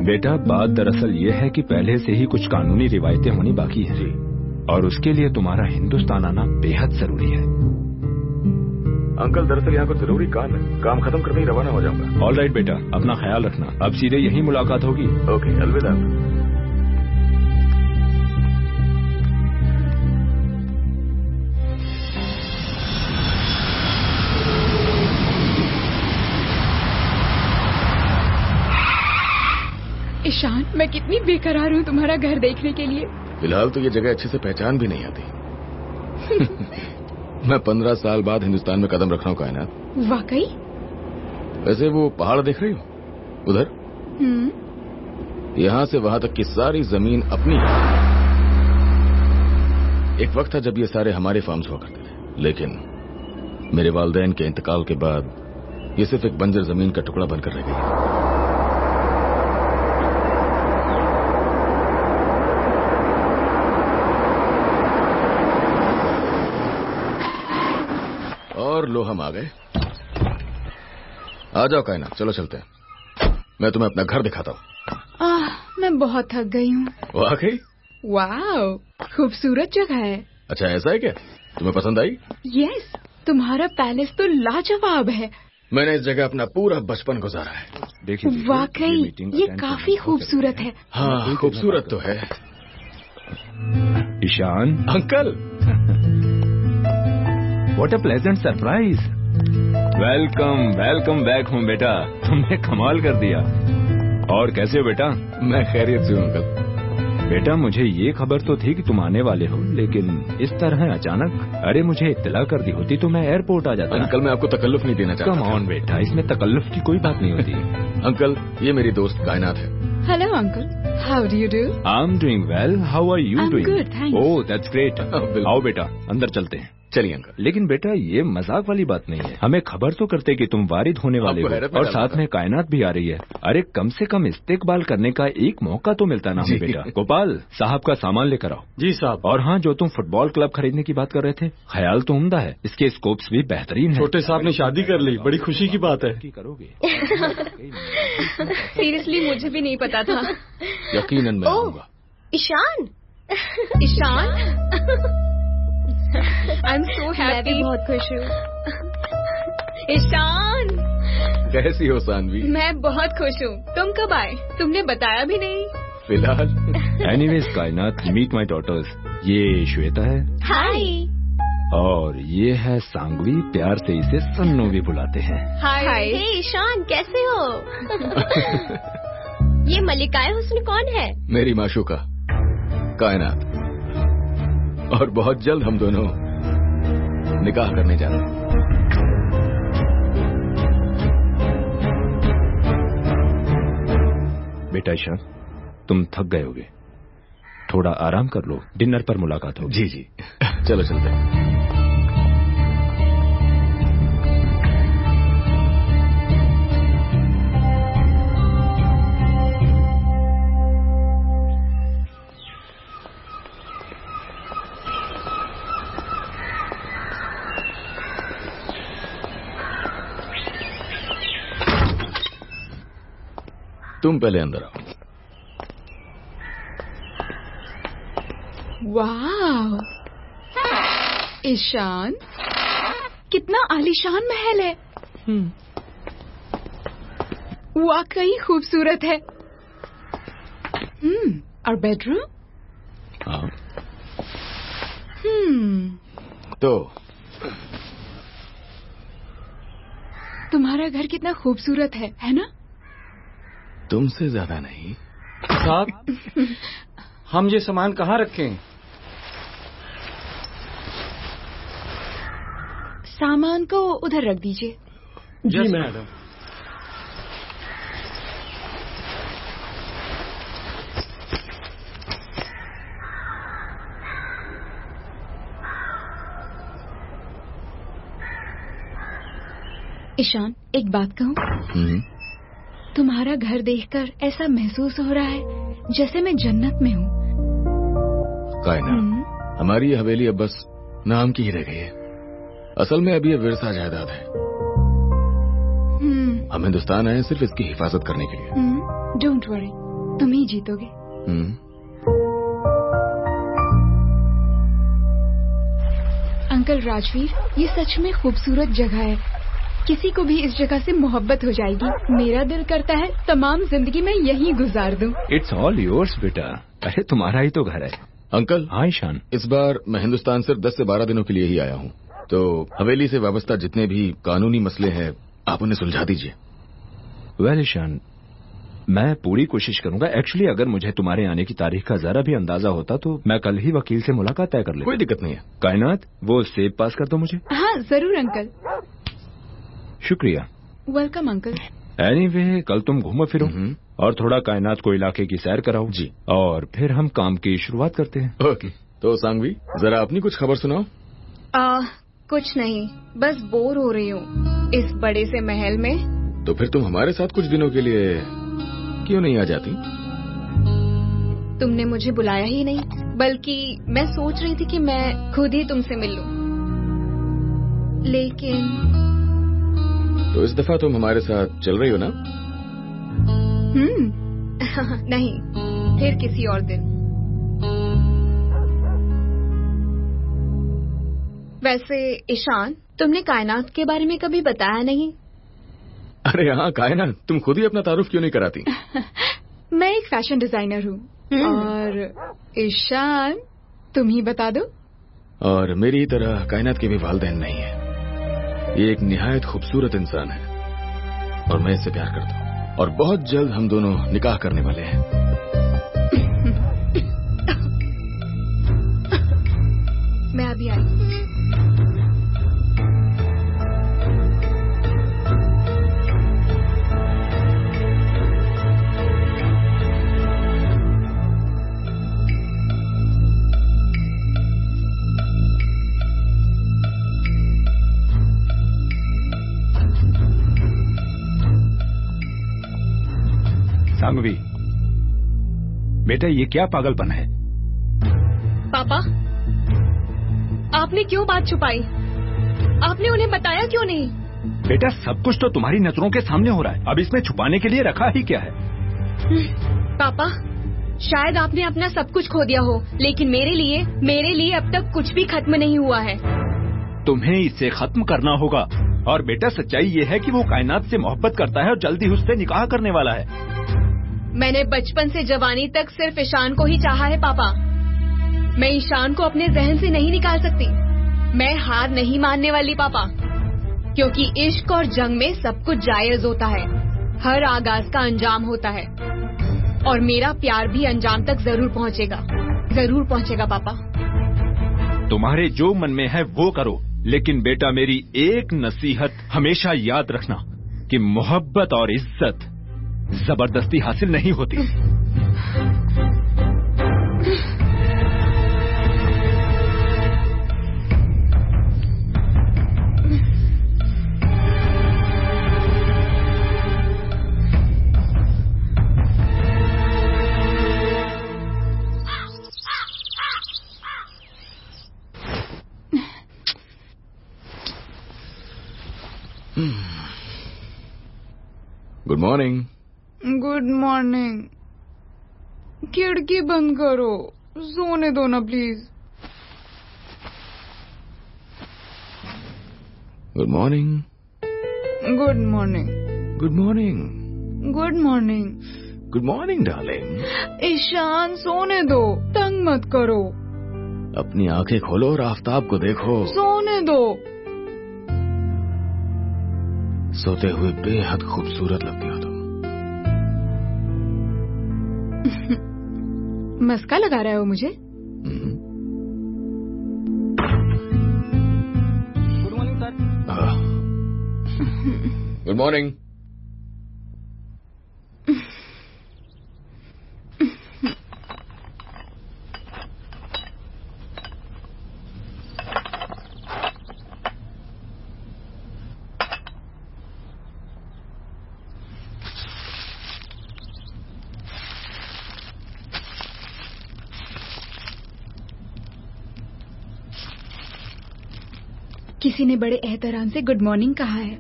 बेटा, बात दरअसल ये है कि पहले से ही कुछ कानूनी रिवायतें होनी बाकी है जी, और उसके लिए तुम्हारा हिंदुस्तान आना बेहद जरूरी है। अंकल, दरअसल यहाँ कुछ जरूरी काम है, काम खत्म करते ही रवाना हो जाऊंगा। ऑल राइट बेटा, अपना ख्याल रखना। अब सीधे यही मुलाकात होगी। ओके, अलविदा। ईशान, मैं कितनी बेकरार हूँ तुम्हारा घर देखने के लिए। फिलहाल तो ये जगह अच्छे से पहचान भी नहीं आती। मैं 15 साल बाद हिंदुस्तान में कदम रख रहा हूँ कायनात। वाकई? वैसे वो पहाड़ देख रही हो उधर? यहाँ से वहां तक की सारी जमीन अपनी है। एक वक्त था जब ये सारे हमारे फार्म्स हुआ करते थे, लेकिन मेरे वालिदैन के इंतकाल के बाद ये सिर्फ एक बंजर जमीन का टुकड़ा बनकर रह गई। और लो, हम आ गए। आ जाओ कायनात, चलो चलते हैं। मैं तुम्हें अपना घर दिखाता हूँ। मैं बहुत थक गई हूँ। वाकई? वाओ, खूबसूरत जगह है। अच्छा, ऐसा है क्या? तुम्हें पसंद आई? यस, तुम्हारा पैलेस तो लाजवाब है। मैंने इस जगह अपना पूरा बचपन गुजारा है। देखिए, वाकई ये काफी खूबसूरत है। हाँ, खूबसूरत तो है। Ishaan uncle, what a pleasant surprise. Welcome welcome back home बेटा, तुमने कमाल कर दिया। और कैसे हो बेटा? मैं खैरियत से हूँ अंकल। बेटा, मुझे ये खबर तो थी कि तुम आने वाले हो, लेकिन इस तरह अचानक? अरे, मुझे इत्तला कर दी होती तो मैं एयरपोर्ट आ जाता। अंकल, मैं आपको तकल्लुफ नहीं देना चाहता। कम ऑन बेटा, इसमें तकल्लुफ की कोई बात नहीं होती। अंकल, ये मेरी दोस्त कायनात है। Hello uncle, how do you do? I am doing well, how are you doing? Good, thanks. Oh, that's great. आओ बेटा, अंदर चलते हैं। चलिए अंकल। लेकिन बेटा, ये मजाक वाली बात नहीं है। हमें खबर तो करते कि तुम वारिद होने वाले हो, और साथ में कायनात भी आ रही है। अरे, कम से कम इस्तेकबाल करने का एक मौका तो मिलता ना हमें बेटा। गोपाल साहब का सामान लेकर आओ। जी साहब। और हाँ, जो तुम फुटबॉल क्लब खरीदने की बात कर रहे थे, ख्याल तो उम्दा है, इसके स्कोप्स भी बेहतरीन है। छोटे साहब ने शादी कर ली, बड़ी खुशी की बात है। करोगे? सीरियसली मुझे भी नहीं पता था। यकीनन मैं आऊंगा। Ishaan. Ishaan, I am so happy. मैं भी बहुत खुश हूँ। ईशान, कैसी हो सानवी? मैं बहुत खुश हूँ। तुम कब आए? तुमने बताया भी नहीं। फिलहाल एनीवेज कायनात, मीट माय डॉटर्स। ये श्वेता है। हाय। और ये है सांगवी, प्यार से इसे सन्नू भी बुलाते हैं। हाय। हे ईशान, कैसे हो? ये मलिकाए हुस्न कौन है? मेरी माशूका कायनात। और बहुत जल्द हम दोनों निकाह करने जा रहे हैं। बेटा ईशान, तुम थक गए होगे, थोड़ा आराम कर लो, डिनर पर मुलाकात होगी। जी जी, चलो चलते हैं। तुम पहले अंदर आओ। वाह, ईशान, कितना आलीशान महल है। वाकई खूबसूरत है। और बेडरूम? हाँ। तो तुम्हारा घर कितना खूबसूरत है ना? तुमसे ज्यादा नहीं। साहब, हम ये सामान कहाँ रखें? सामान को उधर रख दीजिए। जी मैडम। ईशान, एक बात कहूँ? तुम्हारा घर देखकर ऐसा महसूस हो रहा है जैसे मैं जन्नत में हूँ। कायनात, हमारी ये हवेली अब बस नाम की ही रह गई है। असल में अभी ये विरसा जायदाद है। हम हिंदुस्तान आए सिर्फ इसकी हिफाजत करने के लिए। डोंट वरी, तुम ही जीतोगे। अंकल राजवीर, ये सच में खूबसूरत जगह है। किसी को भी इस जगह से मोहब्बत हो जाएगी। मेरा दिल करता है तमाम जिंदगी में यहीं गुजार दूं। इट्स ऑल योर्स बेटा। अरे तुम्हारा ही तो घर है। अंकल। हाँ ईशान। इस बार मैं हिंदुस्तान सिर्फ 10 से 12 दिनों के लिए ही आया हूँ, तो हवेली से वाबस्ता जितने भी कानूनी मसले हैं आप उन्हें सुलझा दीजिए। वेल ईशान, मैं पूरी कोशिश करूंगा। एक्चुअली अगर मुझे तुम्हारे आने की तारीख का जरा भी अंदाजा होता तो मैं कल ही वकील से मुलाकात तय कर लेता। कोई दिक्कत नहीं है। कायनात, वो सेब पास कर दो मुझे। हाँ जरूर अंकल। शुक्रिया। Welcome uncle. एनीवे, कल तुम घूमो फिरो और थोड़ा कायनात को इलाके की सैर कराओ जी, और फिर हम काम की शुरुआत करते हैं। ओके। तो सांगवी, जरा अपनी कुछ खबर सुनाओ। कुछ नहीं, बस बोर हो रही हूँ इस बड़े से महल में। तो फिर तुम हमारे साथ कुछ दिनों के लिए क्यों नहीं आ जाती? तुमने मुझे बुलाया ही नहीं, बल्कि मैं सोच रही थी कि मैं खुद ही तुमसे मिल लूं। लेकिन तो इस दफा तुम हमारे साथ चल रही हो ना? नहीं, फिर किसी और दिन। वैसे ईशान, तुमने कायनात के बारे में कभी बताया नहीं। अरे हाँ कायनात, तुम खुद ही अपना तारुफ क्यों नहीं कराती? मैं एक फैशन डिजाइनर हूँ। और ईशान, तुम ही बता दो। और मेरी तरह कायनात के भी वालिदैन नहीं है। ये एक निहायत खूबसूरत इंसान है और मैं इससे प्यार करता हूँ, और बहुत जल्द हम दोनों निकाह करने वाले हैं। मैं अभी आई। सांगवी, बेटा ये क्या पागलपन है? पापा, आपने क्यों बात छुपाई? आपने उन्हें बताया क्यों नहीं? बेटा सब कुछ तो तुम्हारी नजरों के सामने हो रहा है, अब इसमें छुपाने के लिए रखा ही क्या है? पापा, शायद आपने अपना सब कुछ खो दिया हो, लेकिन मेरे लिए अब तक कुछ भी खत्म नहीं हुआ है। तुम्हें इसे खत्म करना होगा। और बेटा सच्चाई ये है कि वो कायनात से मोहब्बत करता है और जल्दी उससे निकाह करने वाला है। मैंने बचपन से जवानी तक सिर्फ ईशान को ही चाहा है पापा। मैं ईशान को अपने जहन से नहीं निकाल सकती। मैं हार नहीं मानने वाली पापा, क्योंकि इश्क और जंग में सब कुछ जायज होता है। हर आगाज का अंजाम होता है, और मेरा प्यार भी अंजाम तक जरूर पहुंचेगा पापा। तुम्हारे जो मन में है वो करो, लेकिन बेटा मेरी एक नसीहत हमेशा याद रखना कि मोहब्बत और इज्जत जबरदस्ती हासिल नहीं होती। Good morning. Good morning. खिड़की बंद करो, सोने दो ना please. Good morning. Good morning. Good morning. Good morning. Good morning darling. Ishaan सोने दो, तंग मत करो। अपनी आंखें खोलो और आफताब को देखो। सोने दो। सोते हुए बेहद खूबसूरत लगती हो तुम। मस्का लगा रहे हो मुझे? Good morning sir. Good morning. किसी ने बड़े एहतराम से गुड मॉर्निंग कहा है।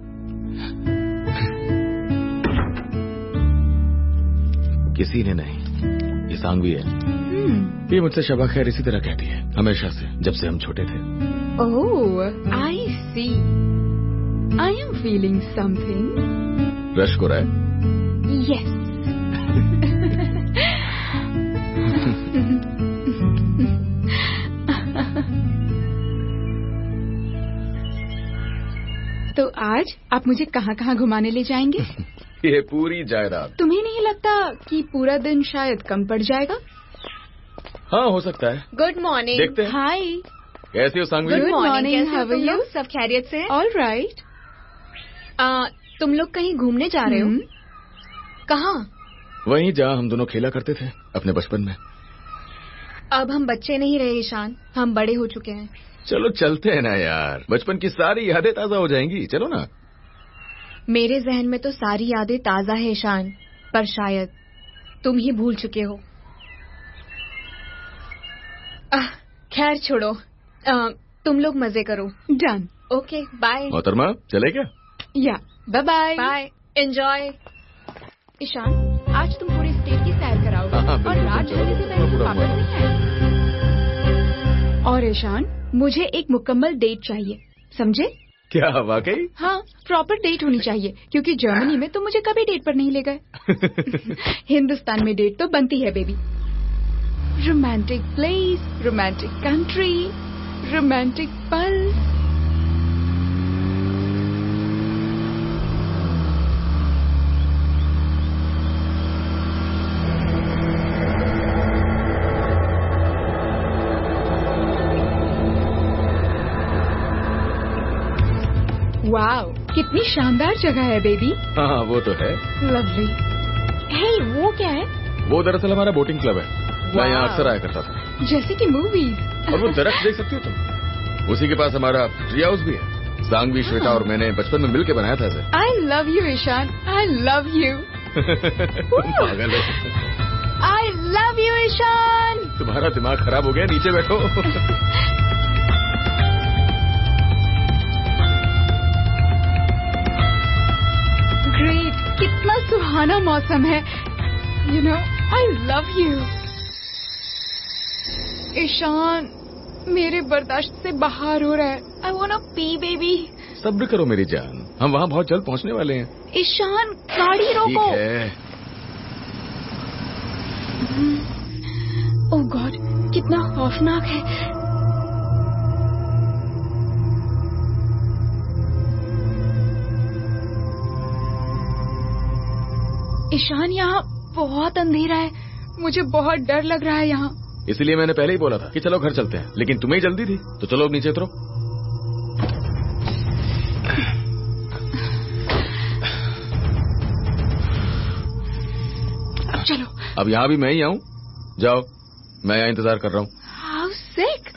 किसी ने नहीं, ये सांगवी है। ये मुझसे शबा खैर इसी तरह कहती है हमेशा से, जब से हम छोटे थे। Oh, I see. I am feeling something. रश को रहा है? यस। तो आज आप मुझे कहाँ घुमाने ले जाएंगे? ये पूरी जायदाद। तुम्हें नहीं लगता कि पूरा दिन शायद कम पड़ जाएगा? हाँ, हो सकता है। Good morning. देखते हैं। हाय। कैसी हो सांगवी? Good morning. कैसे हो How are तुम you? लोग? सब खैरियत से हैं? All right. तुम लोग कहीं घूमने जा रहे हो? कहाँ? वहीं जहाँ हम दोनों खेला करते थे अपने बचपन में। अब हम बच्चे नहीं रहे ईशान, हम बड़े हो चुके हैं। चलो चलते हैं ना यार, बचपन की सारी यादें ताजा हो जाएंगी। चलो ना। मेरे जहन में तो सारी यादें ताजा है ईशान, पर शायद तुम ही भूल चुके हो। खैर छोड़ो, तुम लोग मजे करो। डन। Okay, bye. मोहतरमा चले क्या? Yeah, bye bye. Bye, enjoy. Ishaan, आज तुम पूरे स्टेट की सैर कराओगे। हाँ, और बिल्कुल, रात चलो, ढलने से पहले पूरा वापस नहीं आए। और ईशान, मुझे एक मुकम्मल डेट चाहिए, समझे? क्या वाकई? हाँ, प्रॉपर डेट होनी चाहिए, क्योंकि जर्मनी में तो मुझे कभी डेट पर नहीं ले गए। हिंदुस्तान में डेट तो बनती है baby. Romantic place, romantic country, romantic पल। वाओ, कितनी शानदार जगह है बेबी। हाँ, वो तो है। लवली। हे, वो क्या है? वो दरअसल हमारा बोटिंग क्लब है। मैं यहाँ अक्सर आया करता था। जैसे कि मूवीज। और वो दरख्त देख सकती हो तुम, उसी के पास हमारा ट्री हाउस भी है। सांगवी, श्वेता और मैंने बचपन में मिलकर बनाया था इसे। I love you Ishaan, I love you. पागल है। I love you Ishaan. तुम्हारा दिमाग खराब हो गया, नीचे बैठो। ग्रेट, कितना सुहाना मौसम है। You know, I love you. Ishaan, मेरे बर्दाश्त से बाहर हो रहा है। आई वांट पी बेबी। सब्र करो मेरी जान, हम वहाँ बहुत जल्द पहुँचने वाले हैं। ईशान, गाड़ी रोको। ठीक है। ओह गॉड, कितना खौफनाक है। ईशान, यहाँ बहुत अंधेरा है, मुझे बहुत डर लग रहा है यहाँ। इसलिए मैंने पहले ही बोला था कि चलो घर चलते हैं, लेकिन तुम्हें जल्दी थी, तो चलो अब नीचे उतरो। अब चलो। अब यहाँ भी मैं ही आऊँ? जाओ, मैं यहाँ इंतजार कर रहा हूँ। हाउ सिक।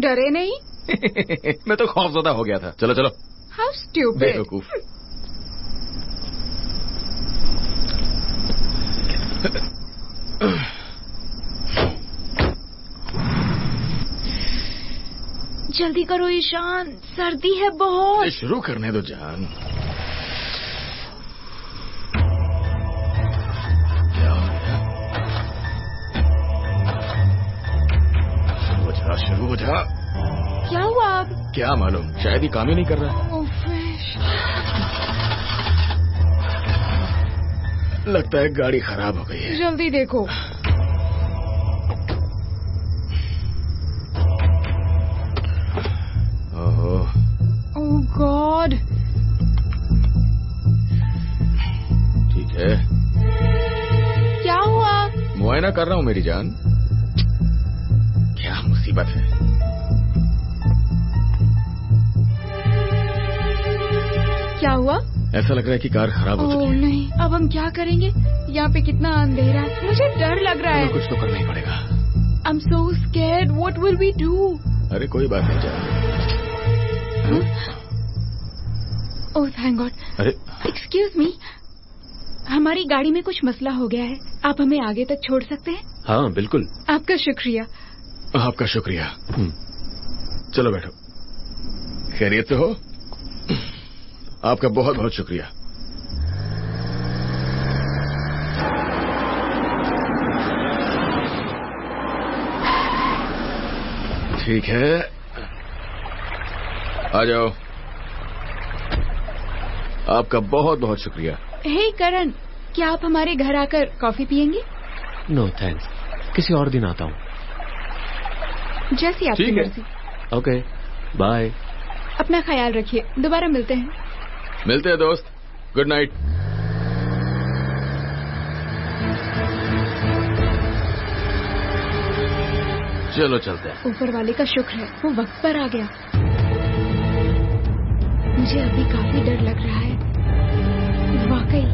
डरे नहीं? मैं तो खौफजदा हो गया था। चलो चलो। How stupid. बेवकूफ। जल्दी करो ईशान, सर्दी है बहुत। शुरू करने दो जान। क्या हो गया? शुरू हो जा। क्या हुआ अब? क्या मालूम, शायद ही काम ही नहीं कर रहा है। लगता है गाड़ी खराब हो गई है। जल्दी देखो। ओह गॉड। ठीक है। क्या हुआ? मुआयना कर रहा हूँ मेरी जान। क्या मुसीबत है? क्या हुआ? ऐसा लग रहा है कि कार खराब हो चुकी है। नहीं, अब हम क्या करेंगे? यहाँ पे कितना अंधेरा है, मुझे डर लग रहा है। कुछ तो करना ही पड़ेगा। I'm so scared. What will we do? अरे कोई बात नहीं जान। Oh thank God. अरे Excuse me. हमारी गाड़ी में कुछ मसला हो गया है, आप हमें आगे तक छोड़ सकते हैं? हाँ बिल्कुल। आपका शुक्रिया। आपका शुक्रिया। चलो बैठो। खैरियत से हो? आपका बहुत बहुत शुक्रिया। ठीक है, आ जाओ। आपका बहुत बहुत शुक्रिया। हे करण, क्या आप हमारे घर आकर कॉफी पियेंगे? नो थैंक्स, किसी और दिन आता हूँ। जैसी आपकी मर्जी। Okay, bye. अपना ख्याल रखिए, दोबारा मिलते हैं। मिलते हैं दोस्त। Good night. चलो चलते हैं। ऊपर वाले का शुक्र है, वो वक्त पर आ गया। मुझे अभी काफी डर लग रहा है, वाकई।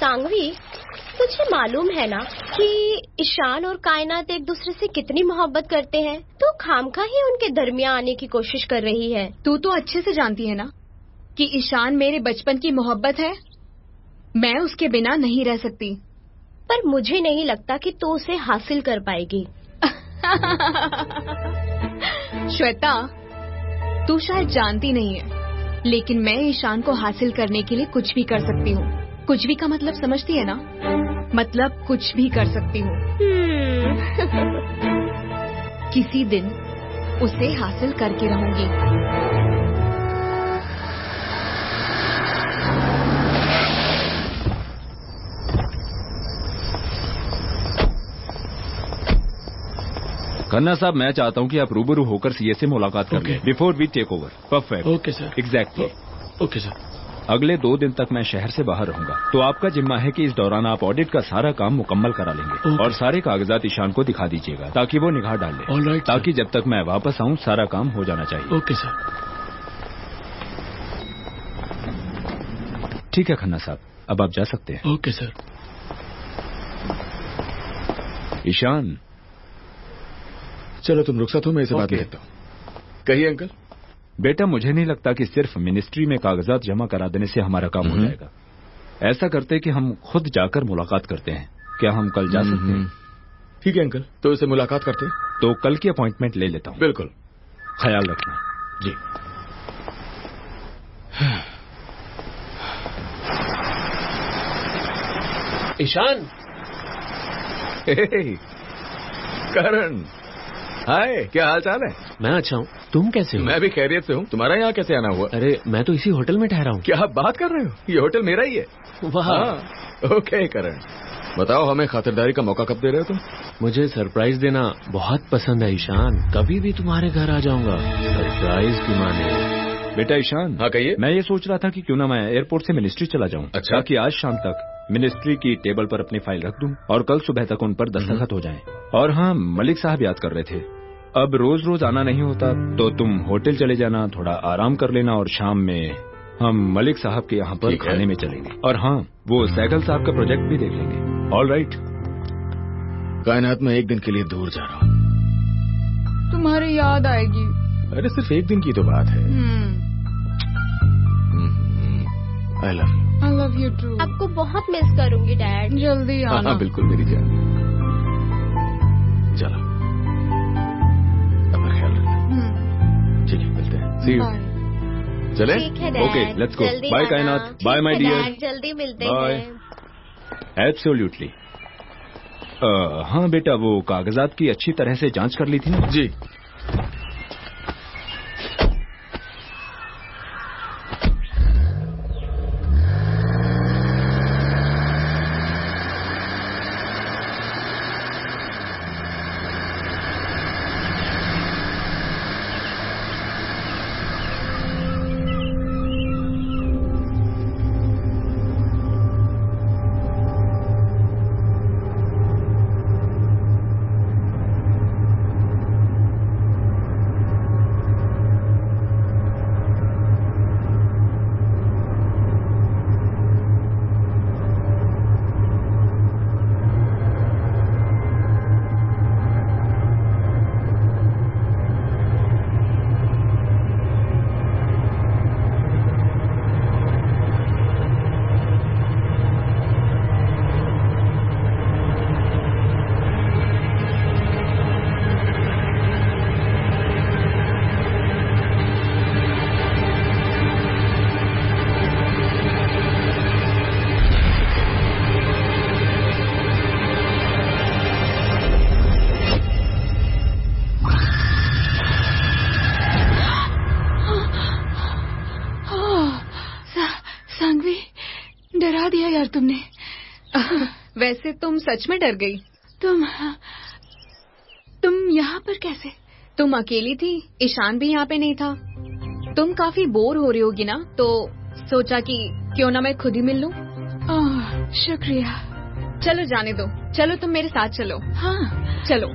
सांगवी, तुझे मालूम है ना कि ईशान और कायनात एक दूसरे से कितनी मोहब्बत करते हैं। तो खामखा ही उनके दरमियान आने की कोशिश कर रही है। तू तो अच्छे से जानती है ना कि ईशान मेरे बचपन की मोहब्बत है। मैं उसके बिना नहीं रह सकती। पर मुझे नहीं लगता कि तू उसे हासिल कर पाएगी। श्वेता, तू शायद जानती नहीं है, लेकिन मैं ईशान को हासिल करने के लिए कुछ भी कर सकती हूँ। कुछ भी का मतलब समझती है ना? मतलब कुछ भी कर सकती हूँ। किसी दिन उसे हासिल करके रहूंगी। खन्ना साहब, मैं चाहता हूं कि आप रूबरू होकर सीए से मुलाकात कर लें before we take over. Perfect. Okay sir. Exactly. Okay sir. अगले 2 दिन तक मैं शहर से बाहर रहूंगा, तो आपका जिम्मा है कि इस दौरान आप ऑडिट का सारा काम मुकम्मल करा लेंगे और सारे कागजात ईशान को दिखा दीजिएगा ताकि वो निगाह डाल ले। ऑलराइट, ताकि जब तक मैं वापस आऊं सारा काम हो जाना चाहिए। Okay sir. ठीक है खन्ना साहब, अब आप जा सकते हैं। Okay sir. ईशान, चलो तुम रुखसत हो, मैं इसे बात में देखता हूँ। कहिए अंकल। बेटा, मुझे नहीं लगता कि सिर्फ मिनिस्ट्री में कागजात जमा करा देने से हमारा काम हो जाएगा। ऐसा करते कि हम खुद जाकर मुलाकात करते हैं। क्या हम कल जा सकते हैं? ठीक है अंकल, तो इसे मुलाकात करते हैं। तो कल की अपॉइंटमेंट ले लेता हूँ। बिल्कुल। ख्याल रखना जी। ईशान। करण, हाय, क्या हाल चाल है? मैं अच्छा हूँ, तुम कैसे हो? मैं भी खैरियत से हूँ। तुम्हारा यहाँ कैसे आना हुआ? अरे मैं तो इसी होटल में ठहरा हूँ। क्या आप बात कर रहे हो? ये होटल मेरा ही है। वाह। ओके करण, बताओ हमें खातिरदारी का मौका कब दे रहे हो तुम? मुझे सरप्राइज देना बहुत पसंद है ईशान। कभी भी तुम्हारे घर आ जाऊंगा, सरप्राइज की माने। बेटा ईशान। हाँ कहिए। मैं ये सोच रहा था कि क्यों ना मैं एयरपोर्ट से मिनिस्ट्री चला जाऊं। अच्छा। ताकि आज शाम तक मिनिस्ट्री की टेबल पर अपनी फाइल रख दूं और कल सुबह तक उन पर दस्तखत हो जाएं। और हाँ, मलिक साहब याद कर रहे थे, अब रोज रोज आना नहीं होता, तो तुम होटल चले जाना, थोड़ा आराम कर लेना और शाम में हम मलिक साहब के यहाँ पर खाने में चलेंगे। और हाँ, वो सैगल साहब का प्रोजेक्ट भी देख लेंगे। All right. कायनात में एक दिन के लिए दूर जा रहा हूँ। तुम्हारी याद आएगी। अरे सिर्फ एक दिन की तो बात है। I love you. I love you too. आपको बहुत मिस करूंगी डैड। जल्दी आना। हाँ बिल्कुल मेरी जान। चलो, अपना ख्याल रखना। ठीक है, मिलते हैं। See you. चले? ठीक है dad. Okay, let's go. Bye Kainaat. Bye my dear. जल्दी मिलते Bye. हैं। एब्सोल्युटली। हाँ बेटा, वो कागजात की अच्छी तरह से जांच कर ली थी ना? जी। डरा दिया यार तुमने। वैसे तुम सच में डर गई। तुम यहाँ पर कैसे? तुम अकेली थी, ईशान भी यहाँ पे नहीं था। तुम काफी बोर हो रही होगी ना, तो सोचा कि क्यों ना मैं खुद ही मिल लूं। शुक्रिया। चलो जाने दो, चलो तुम मेरे साथ चलो। हाँ चलो।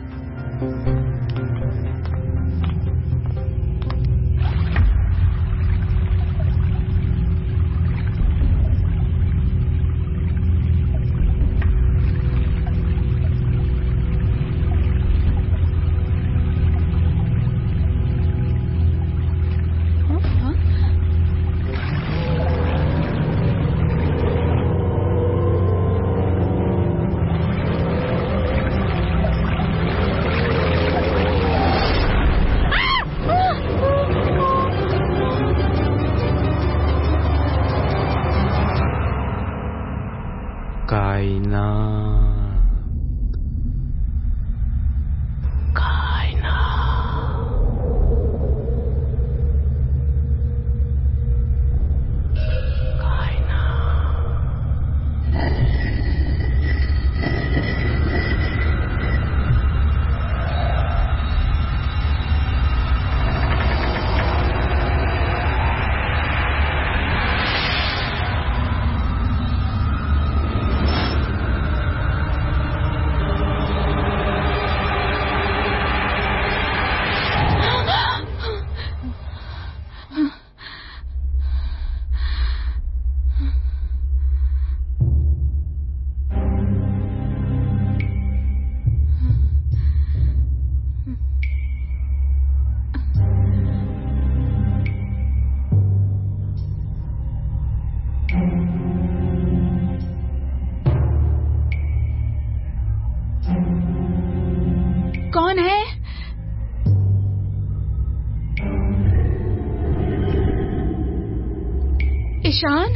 ईशान,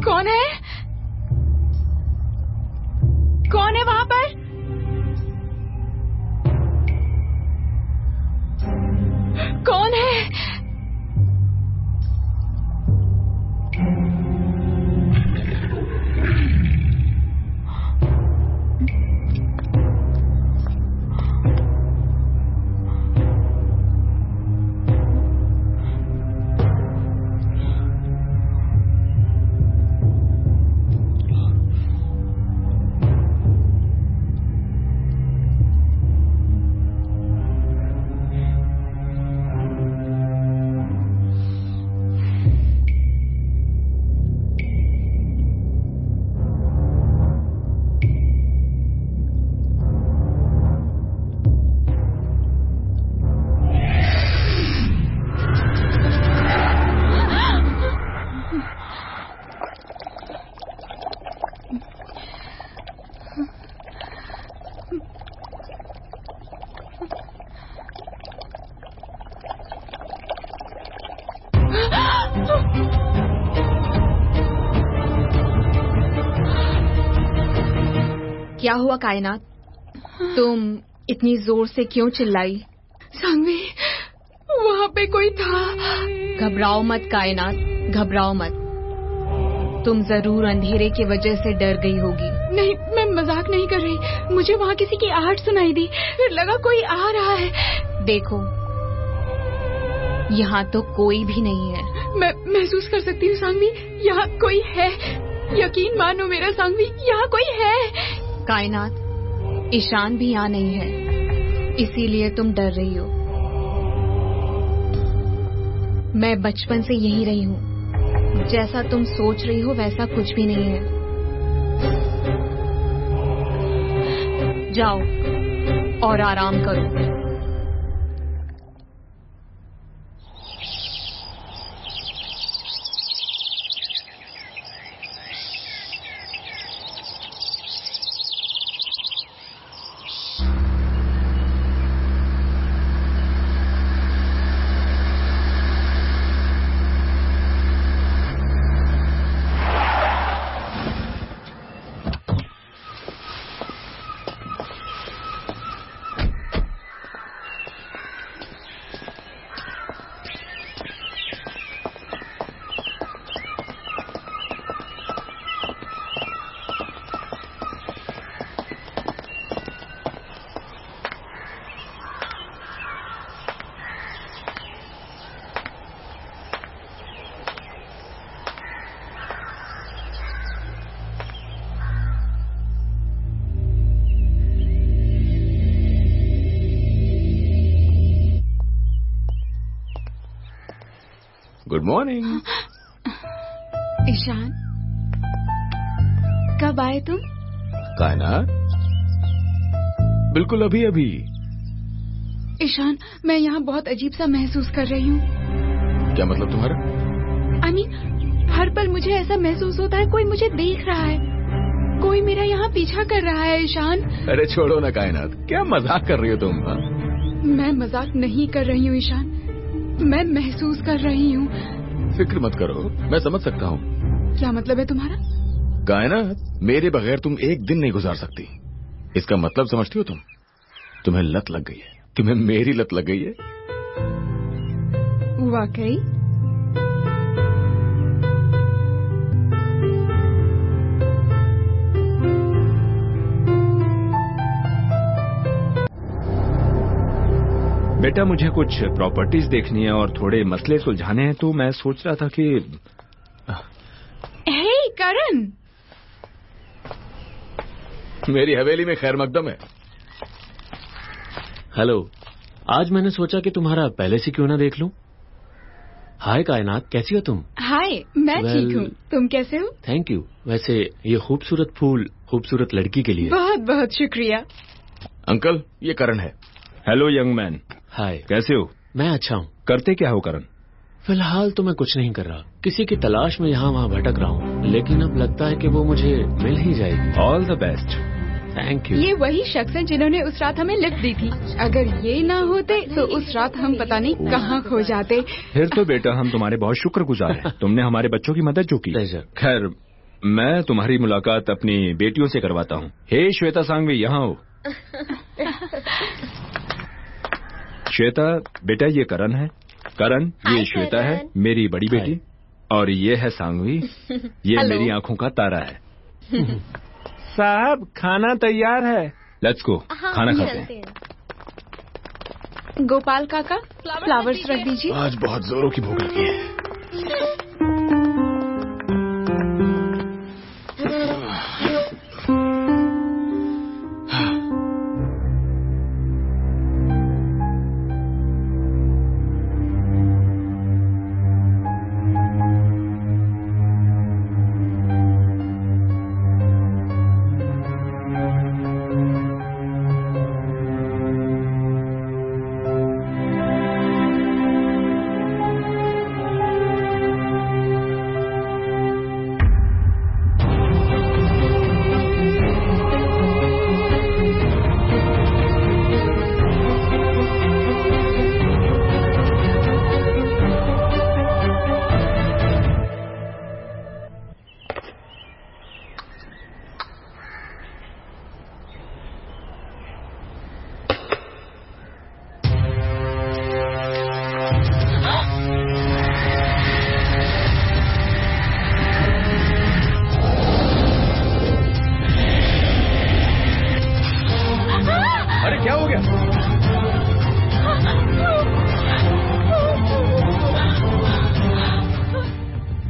कौन है? कौन है वहां पर? कौन है? क्या हुआ कायनात? तुम इतनी जोर से क्यों चिल्लाई? सांगवी, वहां पे कोई था। घबराओ मत कायनात, घबराओ मत। तुम जरूर अंधेरे की वजह से डर गई होगी। नहीं, मैं मजाक नहीं कर रही। मुझे वहाँ किसी की आहट सुनाई दी, फिर लगा कोई आ रहा है। देखो, यहाँ तो कोई भी नहीं है। मैं महसूस कर सकती हूँ सांगवी, यहाँ कोई है। यकीन मानो मेरा सांगवी, यहाँ कोई है। कायनात, ईशान भी यहाँ नहीं है, इसीलिए तुम डर रही हो। मैं बचपन से यही रही हूँ। जैसा तुम सोच रही हो वैसा कुछ भी नहीं है। जाओ और आराम करो। Good morning. ईशान, कब आए तुम? कायनात, बिल्कुल अभी अभी। ईशान, मैं यहाँ बहुत अजीब सा महसूस कर रही हूँ। क्या मतलब तुम्हारा? I mean, हर पल मुझे ऐसा महसूस होता है कोई मुझे देख रहा है, कोई मेरा यहाँ पीछा कर रहा है। ईशान, अरे छोड़ो ना कायनात, क्या मजाक कर रही हो तुम? मैं मजाक नहीं कर रही हूँ ईशान, मैं महसूस कर रही हूँ। फिक्र मत करो, मैं समझ सकता हूँ। क्या मतलब है तुम्हारा? कायनात, मेरे बगैर तुम एक दिन नहीं गुजार सकती। इसका मतलब समझती हो तुम? तुम्हें लत लग गई है, तुम्हें मेरी लत लग गई है। वाकई? बेटा, मुझे कुछ प्रॉपर्टीज देखनी है और थोड़े मसले सुलझाने हैं, तो मैं सोच रहा था कि हे करण, मेरी हवेली में खैर मकदम है। हेलो, आज मैंने सोचा कि तुम्हारा पहले से क्यों ना देख लूं। हाय कायनात, कैसी हो तुम? हाय, मैं ठीक हूँ, तुम कैसे हो? Thank you. वैसे ये खूबसूरत फूल खूबसूरत लड़की के लिए। बहुत बहुत शुक्रिया। अंकल, ये करण है। Hello young man. हाय, कैसे हो? मैं अच्छा हूँ। करते क्या हो करण? फिलहाल तो मैं कुछ नहीं कर रहा, किसी की तलाश में यहाँ वहाँ भटक रहा हूँ, लेकिन अब लगता है कि वो मुझे मिल ही जाएगी। All the best. Thank you. ये वही शख्स हैं जिन्होंने उस रात हमें लिफ्ट दी थी। अगर ये ना होते तो उस रात हम पता नहीं कहाँ खो जाते। फिर तो बेटा हम तुम्हारे बहुत शुक्रगुजार हैं। तुमने हमारे बच्चों की मदद जो की। खैर मैं तुम्हारी मुलाकात अपनी बेटियों से करवाता हूँ। हे श्वेता सांघवी, यहाँ हो। श्वेता बेटा ये करण है। करण ये श्वेता है, मेरी बड़ी बेटी, और ये है सांघवी, ये मेरी आंखों का तारा है। साहब खाना तैयार है। लेट्स गो, खाना खाते हैं। गोपाल काका फ्लावर्स रख दीजिए। आज बहुत जोरों की भूख लगी है।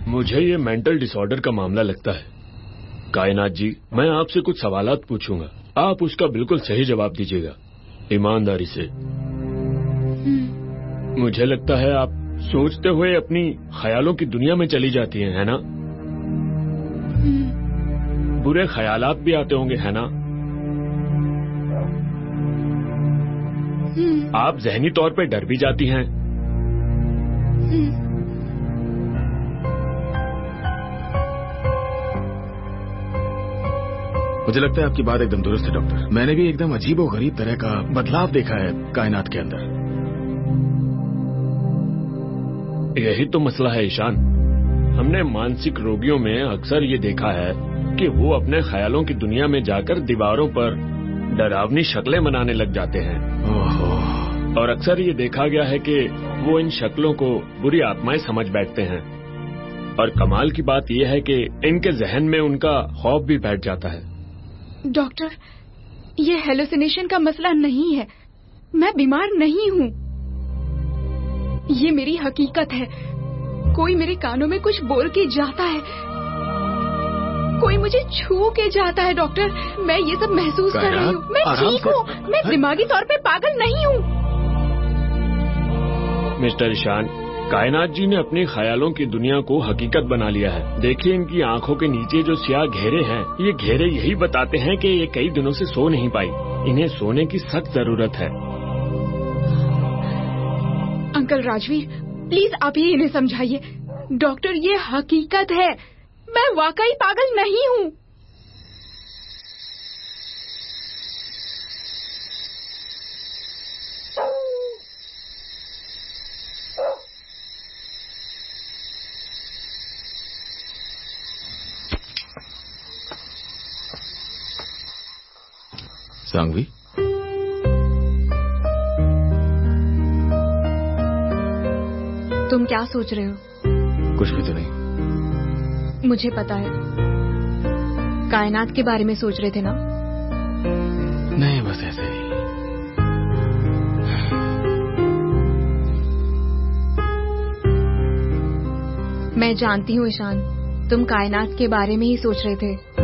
मुझे ये मेंटल डिसऑर्डर का मामला लगता है। कायनात जी, मैं आपसे कुछ सवालात पूछूंगा, आप उसका बिल्कुल सही जवाब दीजिएगा, ईमानदारी से। मुझे लगता है आप सोचते हुए अपनी ख्यालों की दुनिया में चली जाती हैं, है ना? बुरे ख्यालात भी आते होंगे, है ना? आप ज़हनी तौर पे डर भी जाती हैं। मुझे लगता है आपकी बात एकदम दुरुस्त है डॉक्टर। मैंने भी एकदम अजीब और गरीब तरह का बदलाव देखा है कायनात के अंदर। यही तो मसला है ईशान। हमने मानसिक रोगियों में अक्सर ये देखा है कि वो अपने ख्यालों की दुनिया में जाकर दीवारों पर डरावनी शक्लें बनाने लग जाते हैं। और अक्सर ये देखा गया है कि वो इन शक्लों को बुरी आत्माएं समझ बैठते हैं। और कमाल की बात यह है कि इनके जहन में उनका खौफ भी बैठ जाता है। डॉक्टर, ये हेलुसिनेशन का मसला नहीं है। मैं बीमार नहीं हूँ। ये मेरी हकीकत है। कोई मेरे कानों में कुछ बोल के जाता है, कोई मुझे छू के जाता है। डॉक्टर, मैं ये सब महसूस कर रही हूँ। मैं ठीक हूँ। मैं दिमागी तौर पे पागल नहीं हूँ। मिस्टर ईशान, कायनात जी ने अपने ख्यालों की दुनिया को हकीकत बना लिया है। देखिए, इनकी आंखों के नीचे जो स्याह घेरे हैं, ये घेरे यही बताते हैं कि ये कई दिनों से सो नहीं पाई। इन्हें सोने की सख्त जरूरत है। अंकल राजवीर, प्लीज आप ही इन्हें समझाइए। डॉक्टर, ये हकीकत है। मैं वाकई पागल नहीं हूँ। सांघवी, तुम क्या सोच रहे हो? कुछ भी तो नहीं। मुझे पता है। कायनात के बारे में सोच रहे थे ना? नहीं, बस ऐसे ही। मैं जानती हूँ ईशान, तुम कायनात के बारे में ही सोच रहे थे।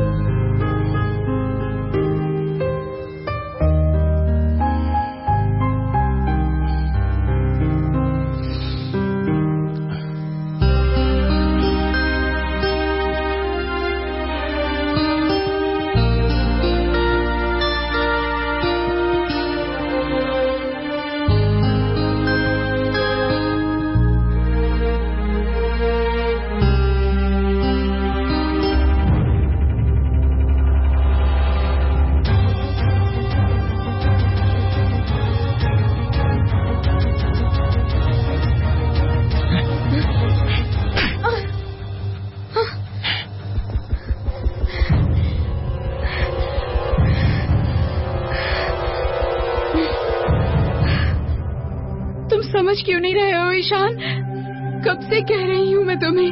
ईशान, कब से कह रही हूँ मैं तुम्हें,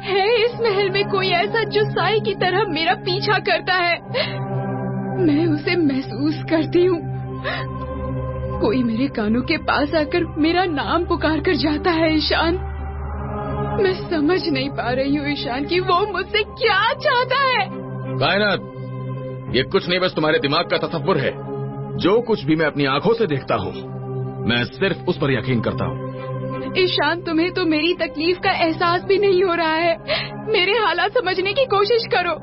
है इस महल में कोई ऐसा जो साई की तरह मेरा पीछा करता है। मैं उसे महसूस करती हूँ। कोई मेरे कानों के पास आकर मेरा नाम पुकार कर जाता है ईशान। मैं समझ नहीं पा रही हूँ ईशान कि वो मुझसे क्या चाहता है। कायनात, ये कुछ नहीं, बस तुम्हारे दिमाग का तसव्वुर है। जो कुछ भी मैं अपनी आंखों से देखता हूँ, मैं सिर्फ उस पर यकीन करता हूँ। ईशान, तुम्हें तो मेरी तकलीफ का एहसास भी नहीं हो रहा है। मेरे हालात समझने की कोशिश करो।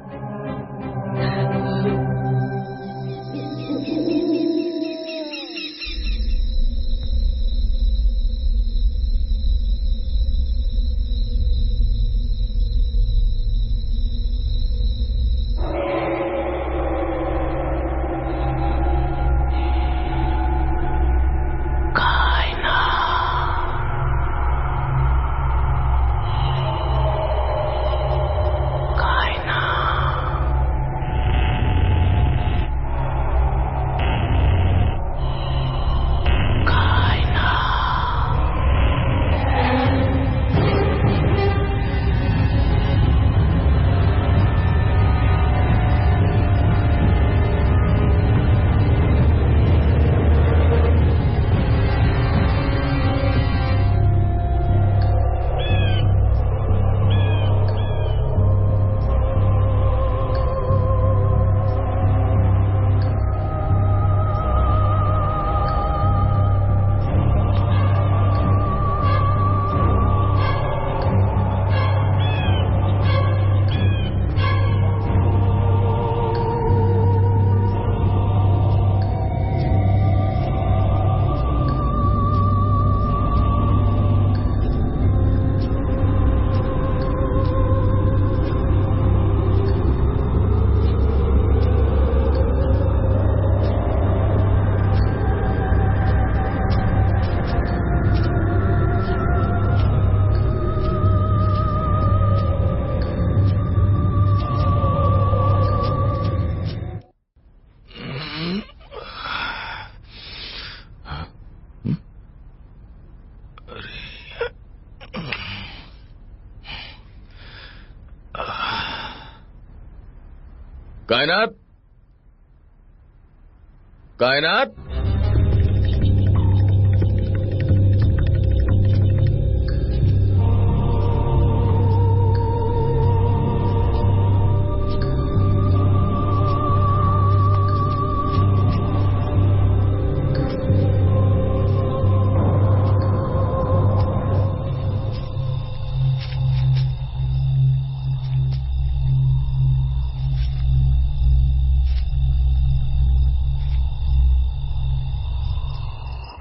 कायनात, कायनात,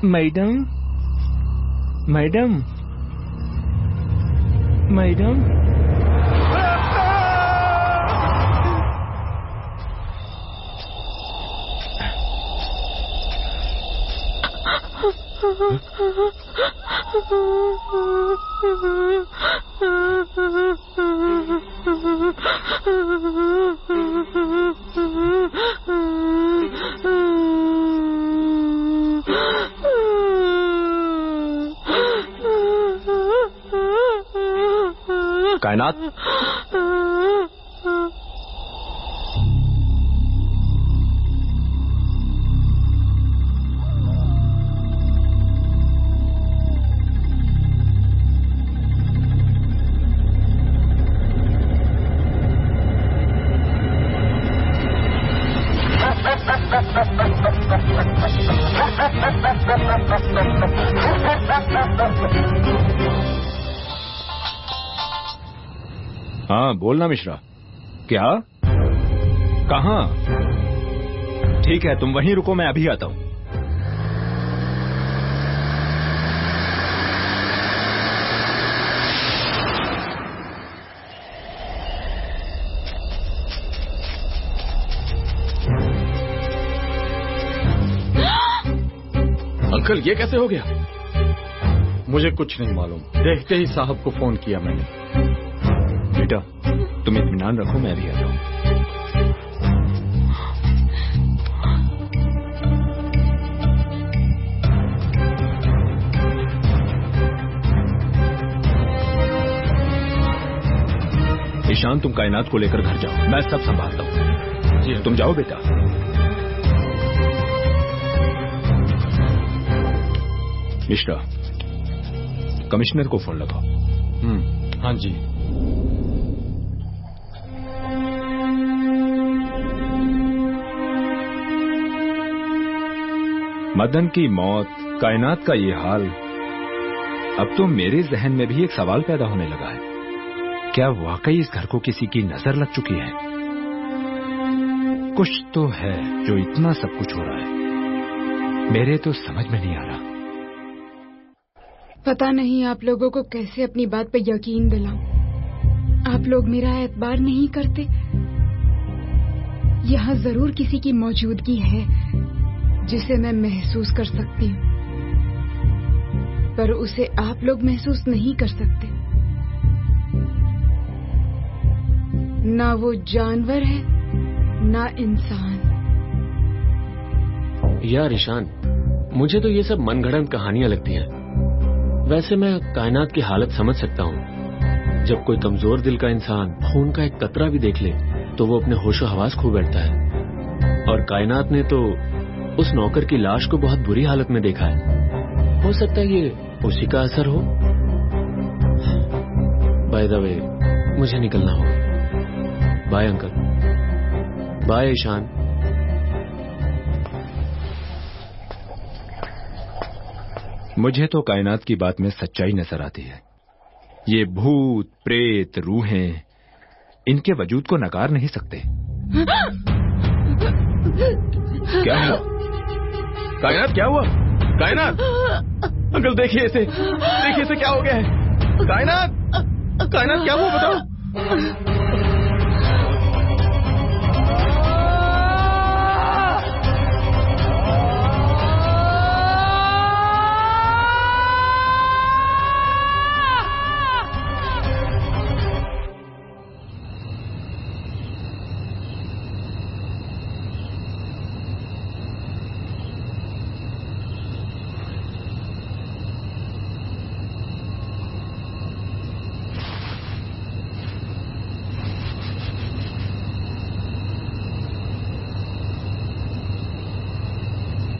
मैडम, मैडम, मैडम। कायनात, हाँ बोलना मिश्रा। क्या? कहाँ? ठीक है, तुम वहीं रुको, मैं अभी आता हूँ। अंकल, ये कैसे हो गया? मुझे कुछ नहीं मालूम, देखते ही साहब को फोन किया मैंने। बेटा, तुम इत्मीनान रखो, मैं भी आ जाऊँ। ईशान, तुम कायनात को लेकर घर जाओ, मैं सब संभालता हूँ। जी तुम जाओ बेटा। मिश्रा, कमिश्नर को फोन लगाओ। हाँ जी। मदन की मौत, कायनात का ये हाल, अब तो मेरे जहन में भी एक सवाल पैदा होने लगा है। क्या वाकई इस घर को किसी की नजर लग चुकी है? कुछ तो है जो इतना सब कुछ हो रहा है, मेरे तो समझ में नहीं आ रहा। पता नहीं आप लोगों को कैसे अपनी बात पे यकीन दिलाऊं। आप लोग मेरा एतबार नहीं करते। यहाँ जरूर किसी की मौजूदगी है जिसे मैं महसूस कर सकती हूँ, पर उसे आप लोग महसूस नहीं कर सकते। ना वो जानवर है, ना इंसान। यार ईशान, मुझे तो ये सब मनगढ़ंत कहानियां लगती हैं। वैसे मैं कायनात की हालत समझ सकता हूँ। जब कोई कमजोर दिल का इंसान खून का एक कतरा भी देख ले तो वो अपने होशो हवास खो बैठता है। और कायनात ने तो उस नौकर की लाश को बहुत बुरी हालत में देखा है। हो सकता है ये उसी का असर हो। बाय द वे, मुझे निकलना होगा। Bye uncle. बाय ईशान। मुझे तो कायनात की बात में सच्चाई नजर आती है। ये भूत, प्रेत, रूहें, इनके वजूद को नकार नहीं सकते। क्या हुआ? कायनात क्या हुआ? कायनात! अंकल देखिए इसे, देखिए इसे क्या हो गया है। कायनात! कायनात क्या हुआ बताओ।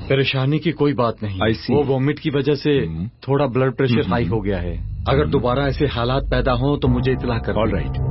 परेशानी की कोई बात नहीं। वो वॉमिट की वजह से थोड़ा ब्लड प्रेशर हाई हो गया है। अगर दोबारा ऐसे हालात पैदा हों तो मुझे इत्तला कर। All right.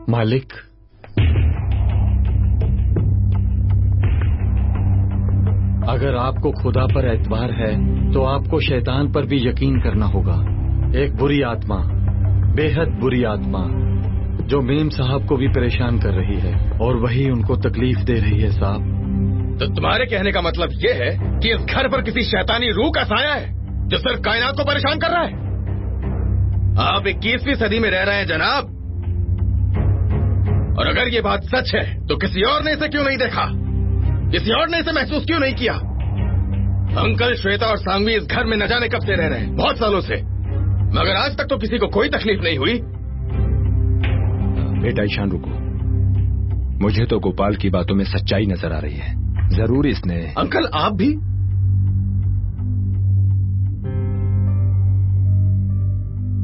मालिक, अगर आपको खुदा पर एतबार है तो आपको शैतान पर भी यकीन करना होगा। एक बुरी आत्मा, बेहद बुरी आत्मा, जो मेम साहब को भी परेशान कर रही है और वही उनको तकलीफ दे रही है साहब। तो तुम्हारे कहने का मतलब ये है कि इस घर पर किसी शैतानी रूह का साया है जो सिर्फ कायनात को परेशान कर रहा है। आप 21वीं सदी में रह रहे हैं जनाब, और अगर ये बात सच है तो किसी और ने इसे क्यों नहीं देखा, किसी और ने इसे महसूस क्यों नहीं किया? अंकल, श्वेता और सांगवी इस घर में न जाने कब से रह रहे हैं, बहुत सालों से, मगर आज तक तो किसी को कोई तकलीफ नहीं हुई। बेटा ईशान रुको, मुझे तो गोपाल की बातों में सच्चाई नजर आ रही है। जरूर इसने। अंकल आप भी?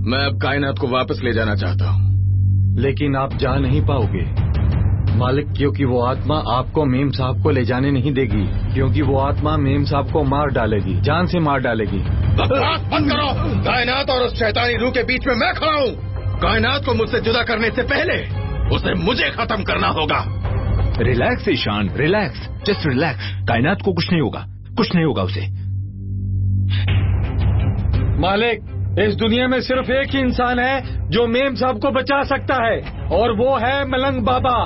मैं अब कायनात को वापस ले जाना चाहता हूँ। लेकिन आप जा नहीं पाओगे मालिक, क्योंकि वो आत्मा आपको मेम साहब को ले जाने नहीं देगी, क्योंकि वो आत्मा मेम साहब को मार डालेगी, जान से मार डालेगी। बकवास बंद करो। कायनात और उस शैतानी रूह के बीच में मैं खड़ा हूँ। कायनात को मुझसे जुदा करने से पहले उसे मुझे खत्म करना होगा। Relax Ishaan, relax, just relax. Kaynat को कुछ नहीं होगा, कुछ नहीं होगा उसे। मालिक, इस दुनिया में सिर्फ एक ही इंसान है जो मेम साहब को बचा सकता है, और वो है मलंग बाबा।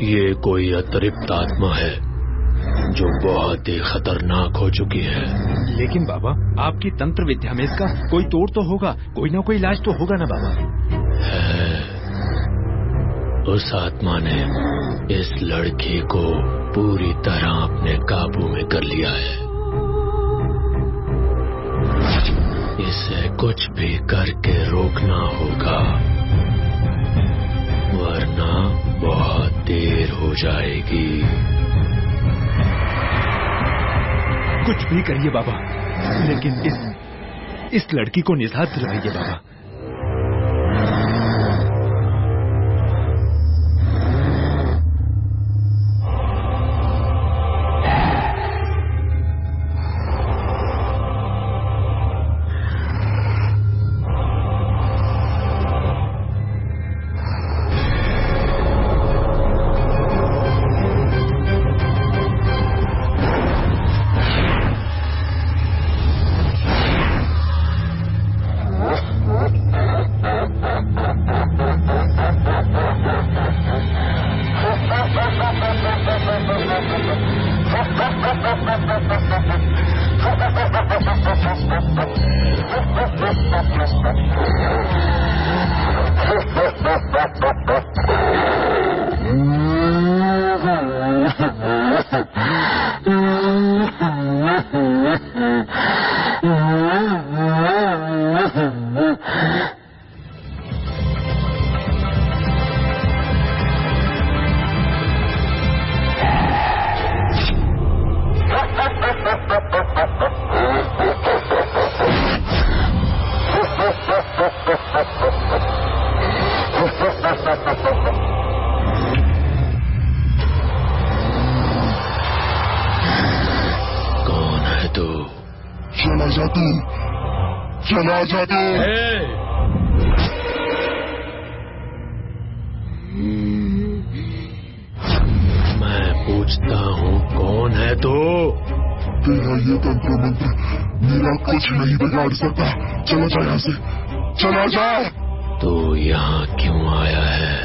ये कोई अतिरिक्त आत्मा है जो बहुत ही खतरनाक हो चुकी है। लेकिन बाबा, आपकी तंत्र विद्या में इसका कोई तोड़ तो होगा, कोई ना कोई इलाज तो होगा ना बाबा? है। उस आत्मा ने इस लड़की को पूरी तरह अपने काबू में कर लिया है। इसे कुछ भी करके रोकना होगा, वरना बहुत देर हो जाएगी। कुछ भी करिए बाबा, लेकिन इस लड़की को निजात दिलवाइए बाबा। चला जा तू। मैं पूछता हूँ कौन है तू? तेरा ये तंत्र मंत्र मेरा कुछ नहीं बिगाड़ सकता। चला जा यहाँ से, चला जा। तू यहाँ क्यों आया है?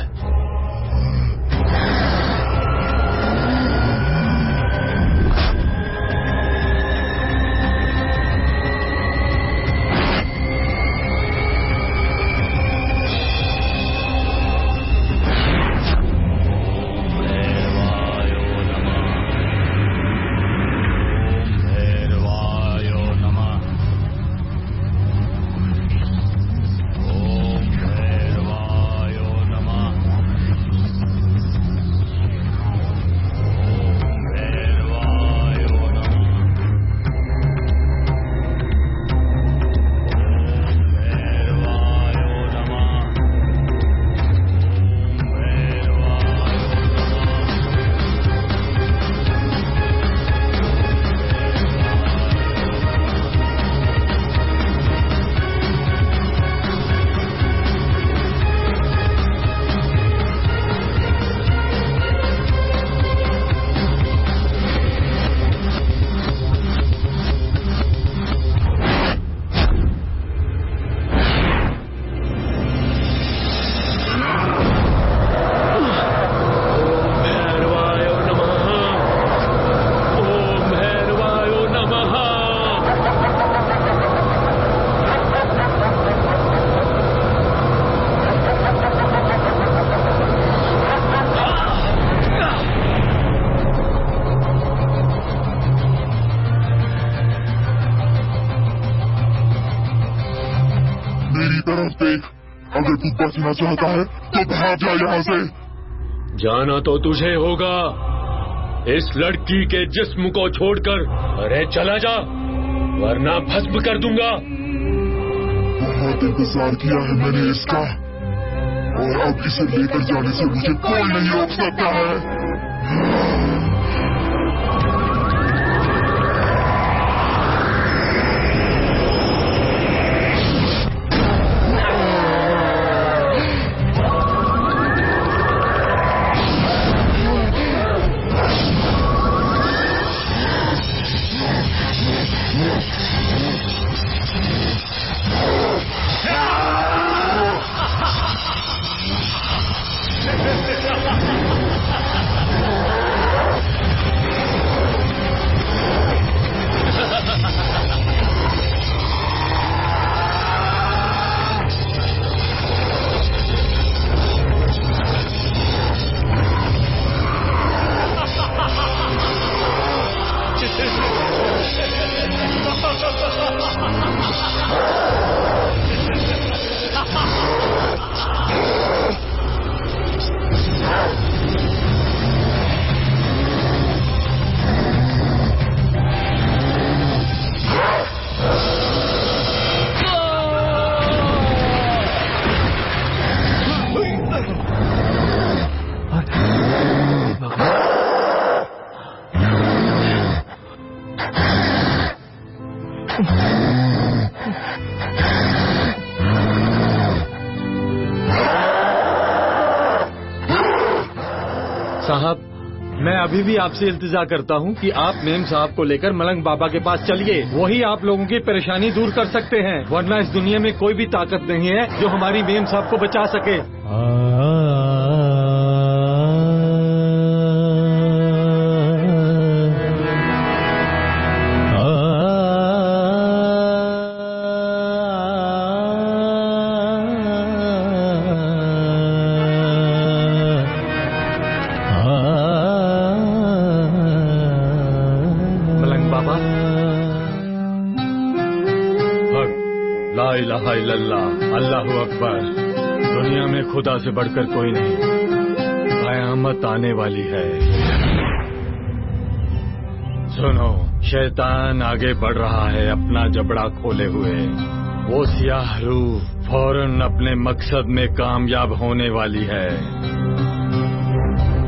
अगर तू बचना चाहता है तो भाग जा यहाँ से। जाना तो तुझे होगा, इस लड़की के जिस्म को छोड़कर। अरे चला जा, वरना भस्म कर दूंगा। बहुत इंतजार किया है मैंने इसका, और अब इसे लेकर जाने से मुझे कोई नहीं रोक सकता है। साहब, मैं अभी भी आपसे इल्तिजा करता हूँ कि आप मेम साहब को लेकर मलंग बाबा के पास चलिए। वही आप लोगों की परेशानी दूर कर सकते हैं, वरना इस दुनिया में कोई भी ताकत नहीं है जो हमारी मेम साहब को बचा सके। अल्लाहु अकबर। दुनिया में खुदा से बढ़कर कोई नहीं। क़यामत आने वाली है। सुनो, शैतान आगे बढ़ रहा है अपना जबड़ा खोले हुए। वो सियाह रूह फौरन अपने मकसद में कामयाब होने वाली है।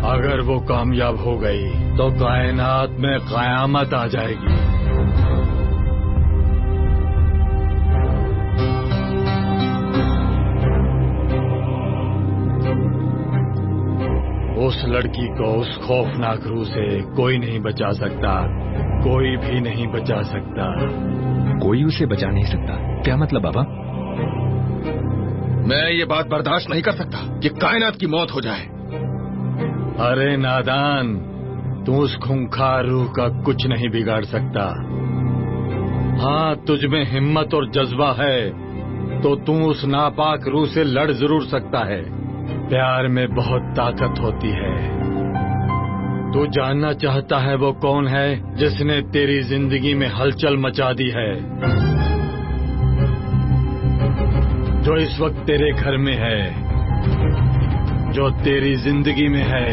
अगर वो कामयाब हो गई तो कायनात में क़यामत आ जाएगी। उस लड़की को उस खौफनाक रूह से कोई नहीं बचा सकता, कोई भी नहीं बचा सकता। कोई उसे बचा नहीं सकता? क्या मतलब बाबा? मैं ये बात बर्दाश्त नहीं कर सकता कि कायनात की मौत हो जाए। अरे नादान, तू उस खूंखार रूह का कुछ नहीं बिगाड़ सकता। हाँ, तुझ में हिम्मत और जज्बा है तो तू उस नापाक रूह से लड़ जरूर सकता है। प्यार में बहुत ताकत होती है। तू जानना चाहता है वो कौन है जिसने तेरी जिंदगी में हलचल मचा दी है, जो इस वक्त तेरे घर में है, जो तेरी जिंदगी में है,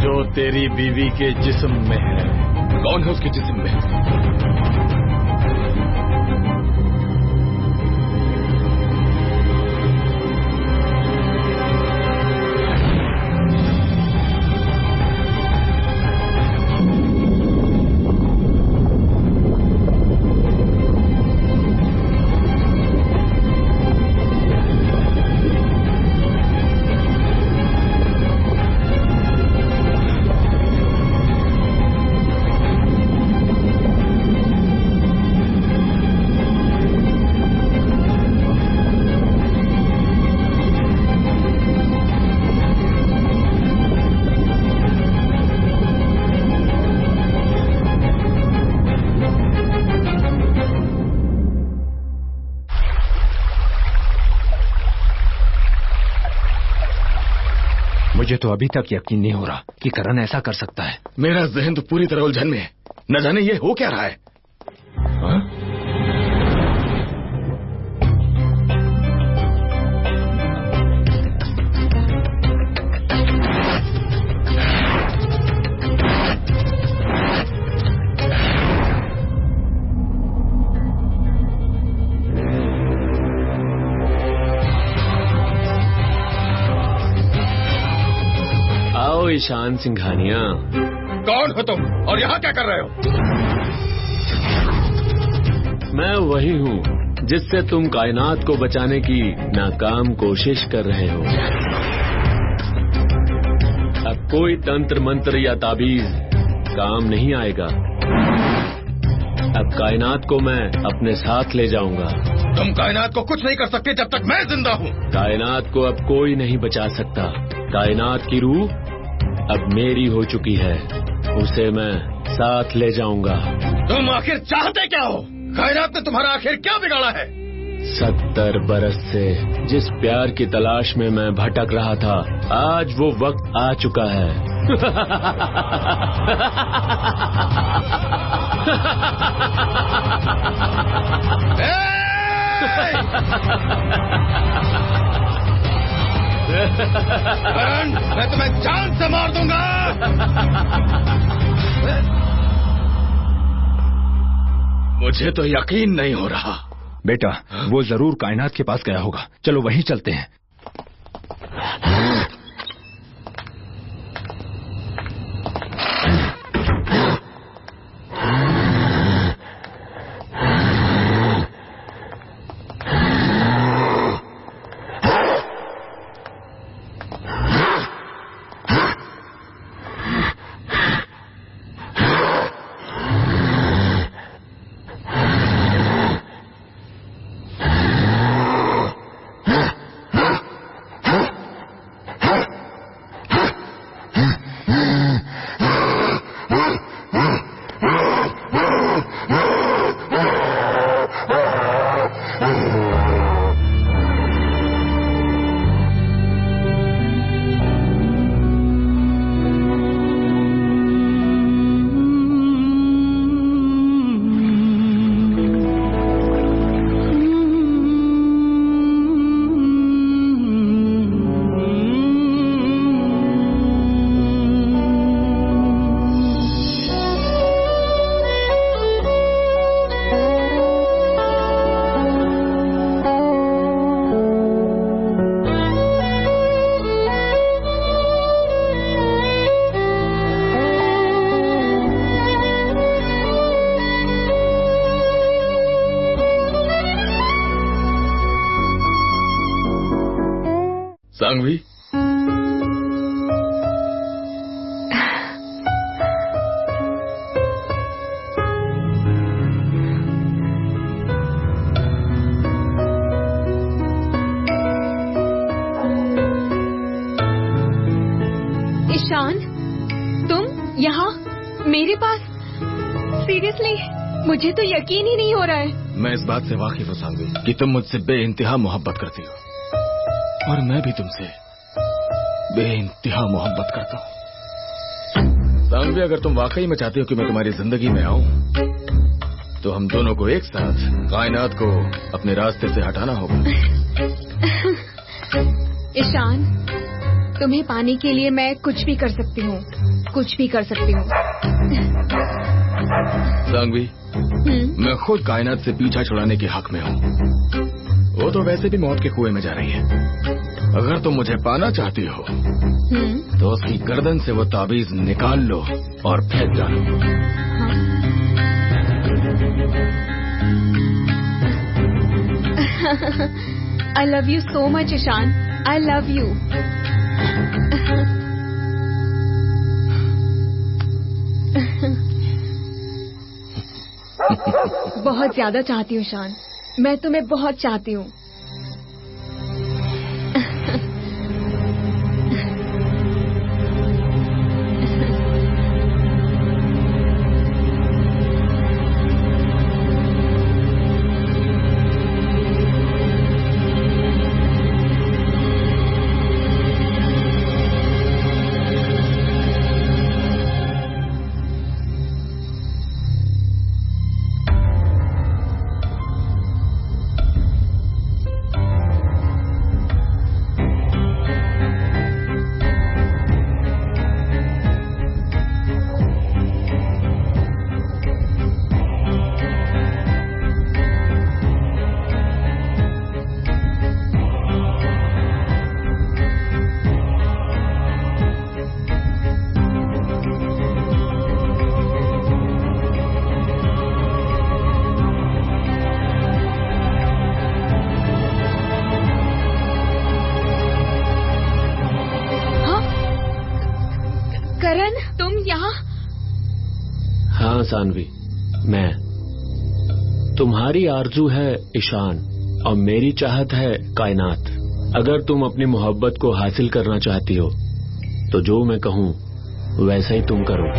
जो तेरी बीवी के जिस्म में है। कौन है उसके जिस्म में? मुझे तो अभी तक यकीन नहीं हो रहा कि करण ऐसा कर सकता है। मेरा जहन तो पूरी तरह उलझन में है। न जाने ये हो क्या रहा है। हाँ? ईशान सिंघानिया, कौन हो तुम और यहाँ क्या कर रहे हो? मैं वही हूँ जिससे तुम कायनात को बचाने की नाकाम कोशिश कर रहे हो। अब कोई तंत्र मंत्र या ताबीज काम नहीं आएगा। अब कायनात को मैं अपने साथ ले जाऊंगा। तुम कायनात को कुछ नहीं कर सकते जब तक मैं जिंदा हूँ। कायनात को अब कोई नहीं बचा सकता। कायनात की रूह अब मेरी हो चुकी है, उसे मैं साथ ले जाऊंगा। तुम आखिर चाहते क्या हो? कायनात ने तुम्हारा आखिर क्या बिगाड़ा है? 70 बरस से जिस प्यार की तलाश में मैं भटक रहा था, आज वो वक्त आ चुका है। करण, मैं तुम्हें जान से मार दूंगा। मुझे तो यकीन नहीं हो रहा। बेटा, वो जरूर कायनात के पास गया होगा। चलो वहीं चलते हैं। सांगवी, ईशान, तुम यहाँ मेरे पास? सीरियसली, मुझे तो यकीन ही नहीं हो रहा है। मैं इस बात से वाकिफ हूँ सांगवी कि तुम मुझसे बेइंतहा मोहब्बत करती हो और मैं भी तुमसे बेइंतहा मोहब्बत करता हूँ। सांगवी, अगर तुम वाकई में चाहती हो कि मैं तुम्हारी जिंदगी में आऊं तो हम दोनों को एक साथ कायनात को अपने रास्ते से हटाना होगा। ईशान, तुम्हें पाने के लिए मैं कुछ भी कर सकती हूँ, कुछ भी कर सकती हूँ। सांगवी, मैं खुद कायनात से पीछा छुड़ाने के हक में हूँ। वो तो वैसे भी मौत के कुएं में जा रही है। अगर तुम मुझे पाना चाहती हो तो उसकी गर्दन से वो ताबीज निकाल लो और फेंक डालो। I love you so much, Ishan. I love you. बहुत ज्यादा चाहती हूँ ईशान, मैं तुम्हें बहुत चाहती हूँ। हाँ सानवी, मैं। तुम्हारी आरजू है ईशान और मेरी चाहत है कायनात। अगर तुम अपनी मोहब्बत को हासिल करना चाहती हो तो जो मैं कहूँ वैसा ही तुम करो।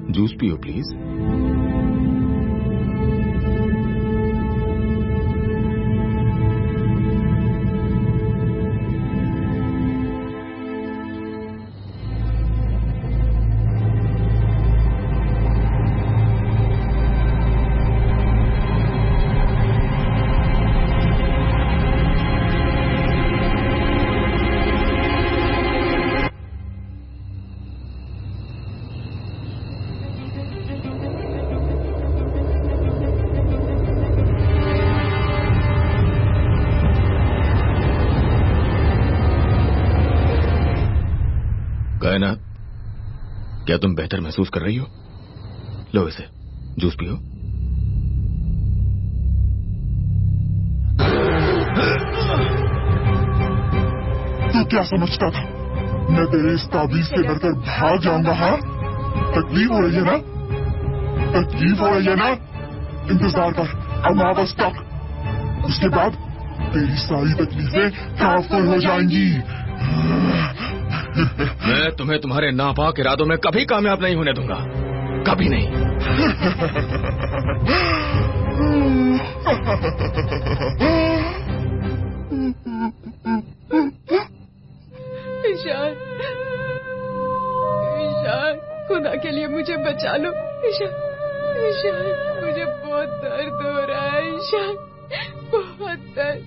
जूस पियो प्लीज। कायनात, क्या तुम बेहतर महसूस कर रही हो? लो इसे, जूस पियो। तू क्या समझता था मैं तेरे इस ताबीज से डरकर भाग जाऊंगा? हाँ, तकलीफ हो रही है ना? तकलीफ हो रही है ना? इंतजार कर, I'm almost stuck। उसके बाद तेरी सारी तकलीफें काफिर हो जाएंगी। मैं तुम्हें तुम्हारे नापाक इरादों में कभी कामयाब नहीं होने दूंगा, कभी नहीं। ईशान, ईशान, खुदा के लिए मुझे बचा लो। ईशान, ईशान, मुझे बहुत दर्द हो रहा है। ईशान, बहुत दर्द।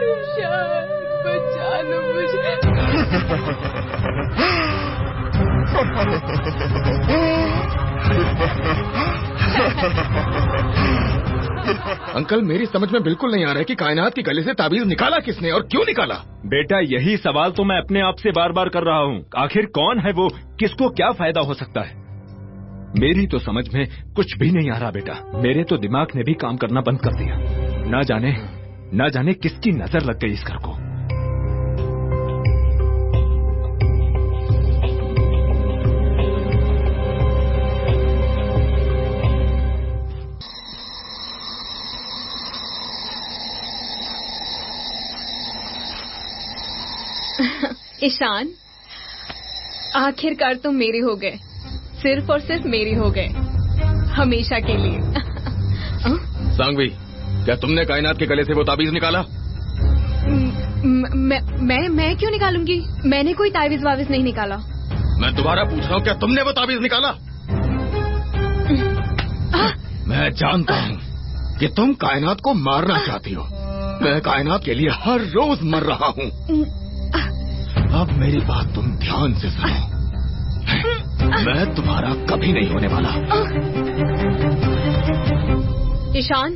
ईशान, बचा लो मुझे। अंकल, मेरी समझ में बिल्कुल नहीं आ रहा है कि कायनात की गले से ताबीज निकाला किसने और क्यों निकाला? बेटा, यही सवाल तो मैं अपने आप से बार बार कर रहा हूँ। आखिर कौन है वो? किसको क्या फायदा हो सकता है? मेरी तो समझ में कुछ भी नहीं आ रहा बेटा। मेरे तो दिमाग ने भी काम करना बंद कर दिया। ना जाने किसकी नजर लग गई इस घर को। ईशान, आखिरकार तुम मेरे हो गए, सिर्फ और सिर्फ मेरे हो गए, हमेशा के लिए। सांगवी, क्या तुमने कायनात के गले से वो ताबीज निकाला? मैं क्यों निकालूंगी? मैंने कोई ताबीज वाविज नहीं निकाला। मैं दोबारा पूछ रहा हूँ, क्या तुमने वो ताबीज निकाला? मैं जानता हूँ कि तुम कायनात को मारना चाहती हो। मैं कायनात के लिए हर रोज मर रहा हूँ। अब मेरी बात तुम ध्यान से सुनो। मैं तुम्हारा कभी नहीं होने वाला। ईशान,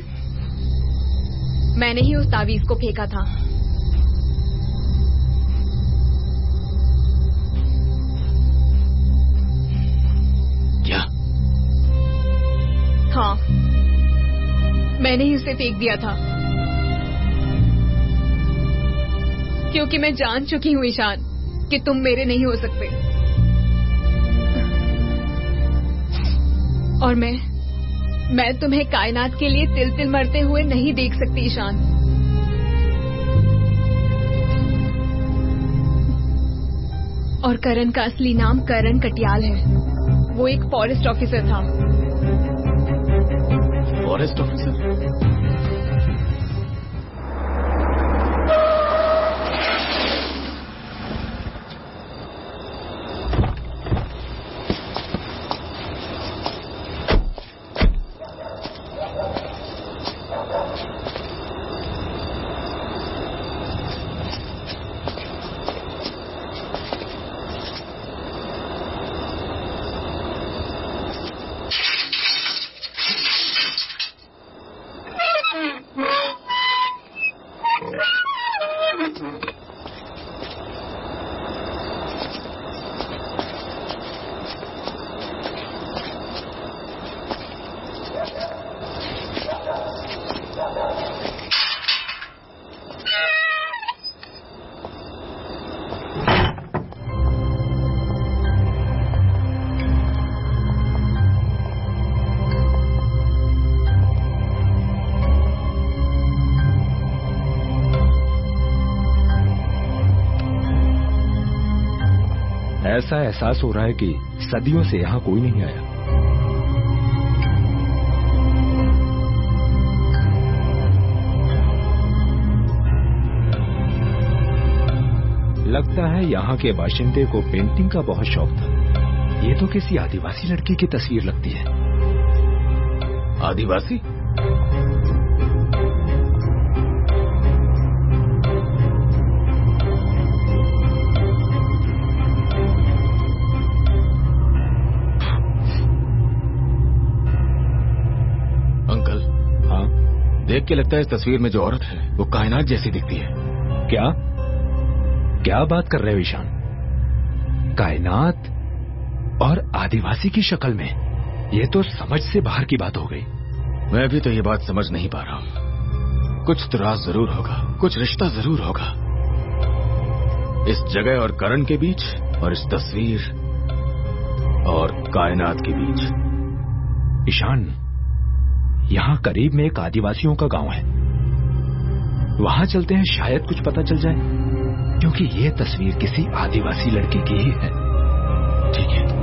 मैंने ही उस ताबीज को फेंका था। क्या? हाँ, मैंने ही उसे फेंक दिया था, क्योंकि मैं जान चुकी हूँ ईशान कि तुम मेरे नहीं हो सकते। और मैं तुम्हें कायनात के लिए तिल तिल मरते हुए नहीं देख सकती ईशान। और करण का असली नाम करण कटियाल है। वो एक फॉरेस्ट ऑफिसर था। Forest officer? ऐसा एहसास हो रहा है कि सदियों से यहाँ कोई नहीं आया। लगता है यहाँ के बाशिंदे को पेंटिंग का बहुत शौक था। ये तो किसी आदिवासी लड़की की तस्वीर लगती है। आदिवासी? अंकल। हाँ? देख के लगता है इस तस्वीर में जो औरत है वो कायनात जैसी दिखती है। क्या क्या बात कर रहे हो ईशान? कायनात और आदिवासी की शक्ल में? ये तो समझ से बाहर की बात हो गई। मैं भी तो ये बात समझ नहीं पा रहा हूँ। कुछ तो राज जरूर होगा, कुछ रिश्ता जरूर होगा इस जगह और करण के बीच, और इस तस्वीर और कायनात के बीच। ईशान, यहाँ करीब में एक आदिवासियों का गांव है, वहां चलते हैं, शायद कुछ पता चल जाए, क्योंकि ये तस्वीर किसी आदिवासी लड़की की ही है। ठीक है।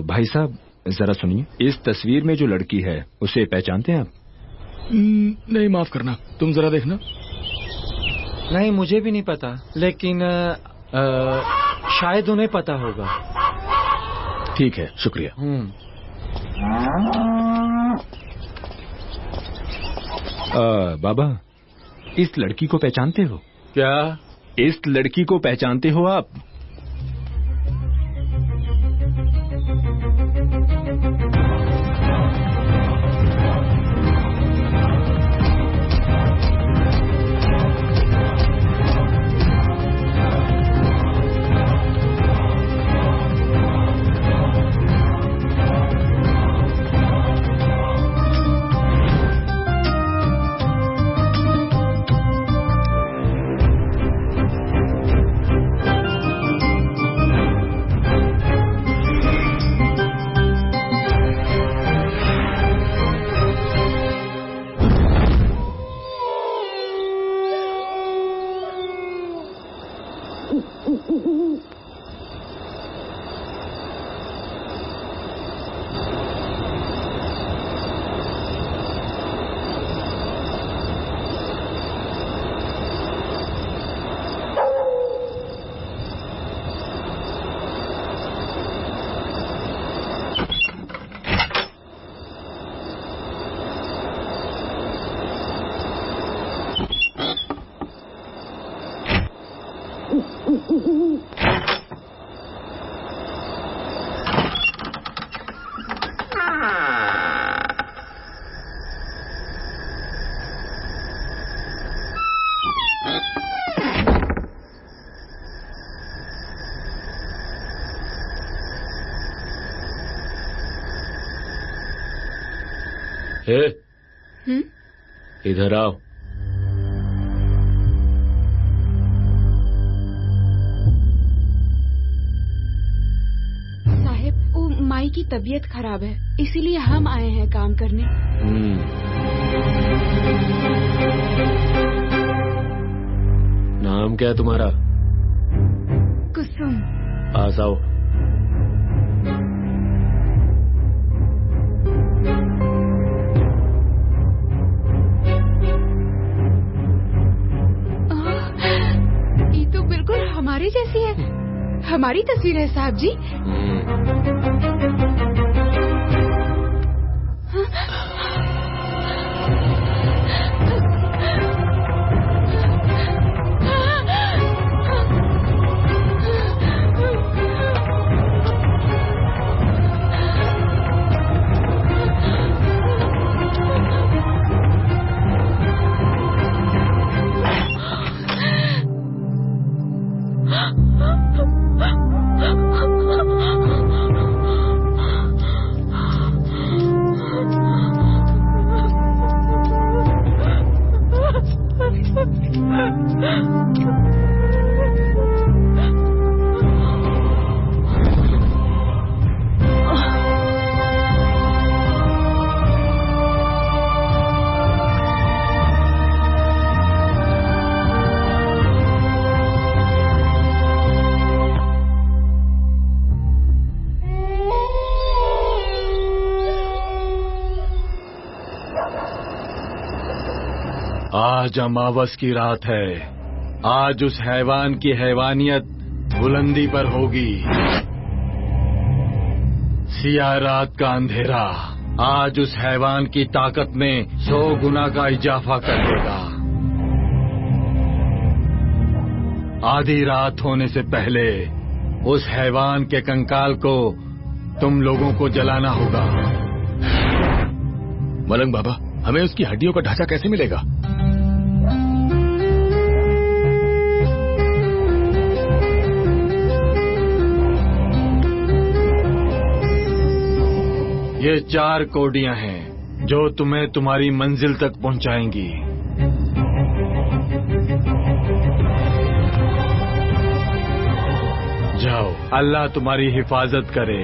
भाई साहब जरा सुनिए, इस तस्वीर में जो लड़की है उसे पहचानते हैं आप? नहीं, माफ करना, तुम जरा देखना। नहीं, मुझे भी नहीं पता, लेकिन शायद उन्हें पता होगा। ठीक है, शुक्रिया। बाबा, इस लड़की को पहचानते हो? क्या? इस लड़की को पहचानते हो आप? इधर आओ। साहिब, वो माई की तबीयत खराब है, इसीलिए हम आए हैं काम करने। नाम क्या है तुम्हारा? कुसुम। पास आओ। हमारे जैसी है, हमारी तस्वीर है साहब जी। आज अमावस की रात है। आज उस हैवान की हैवानियत बुलंदी पर होगी। सिया रात का अंधेरा आज उस हैवान की ताकत में 100 गुना का इजाफा कर देगा। आधी रात होने से पहले उस हैवान के कंकाल को तुम लोगों को जलाना होगा। मलंग बाबा, हमें उसकी हड्डियों का ढांचा कैसे मिलेगा? ये 4 कौड़ियां हैं जो तुम्हें तुम्हारी मंजिल तक पहुंचाएंगी। जाओ, अल्लाह तुम्हारी हिफाजत करे।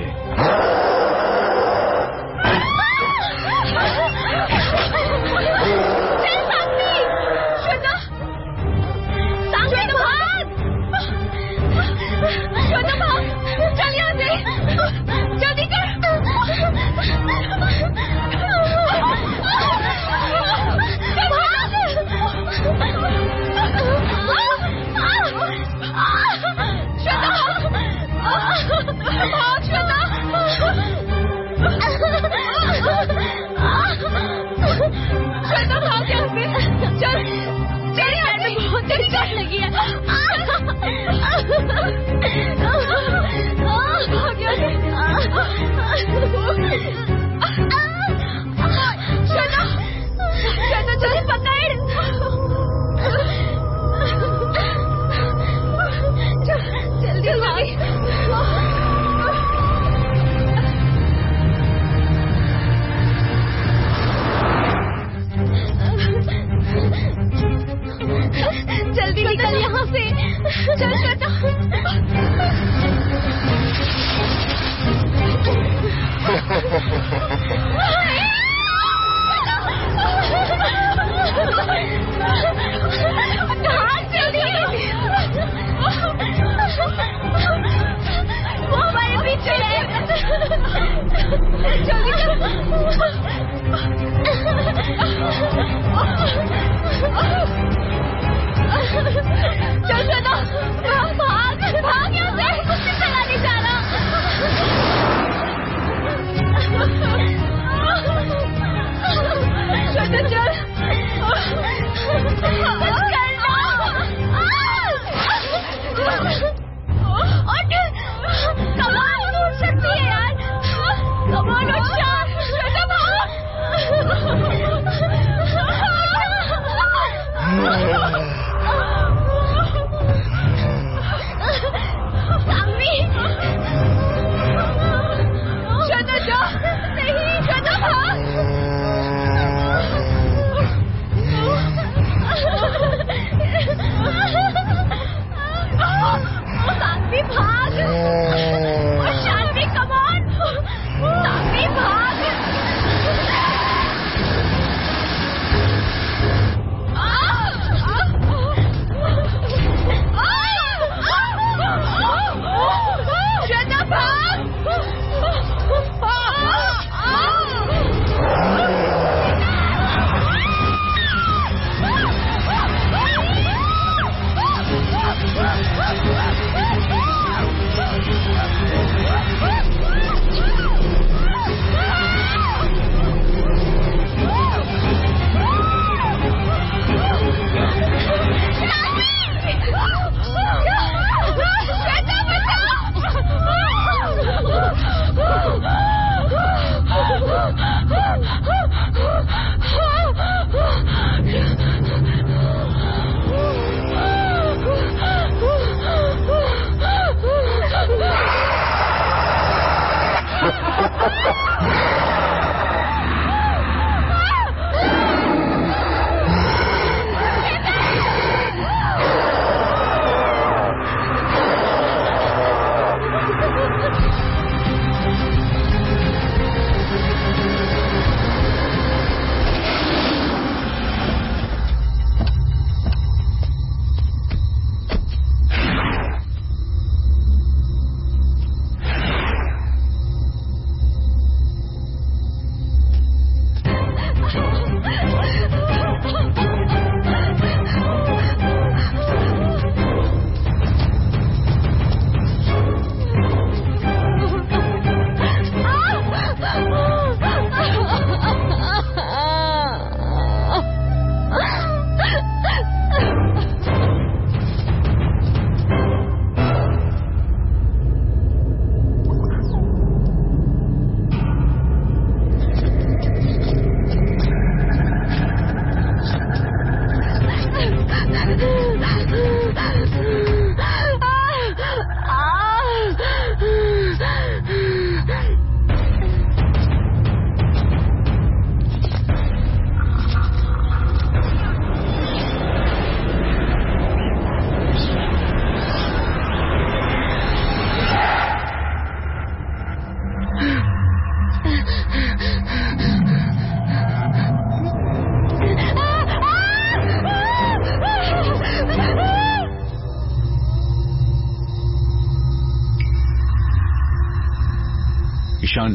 ईशान,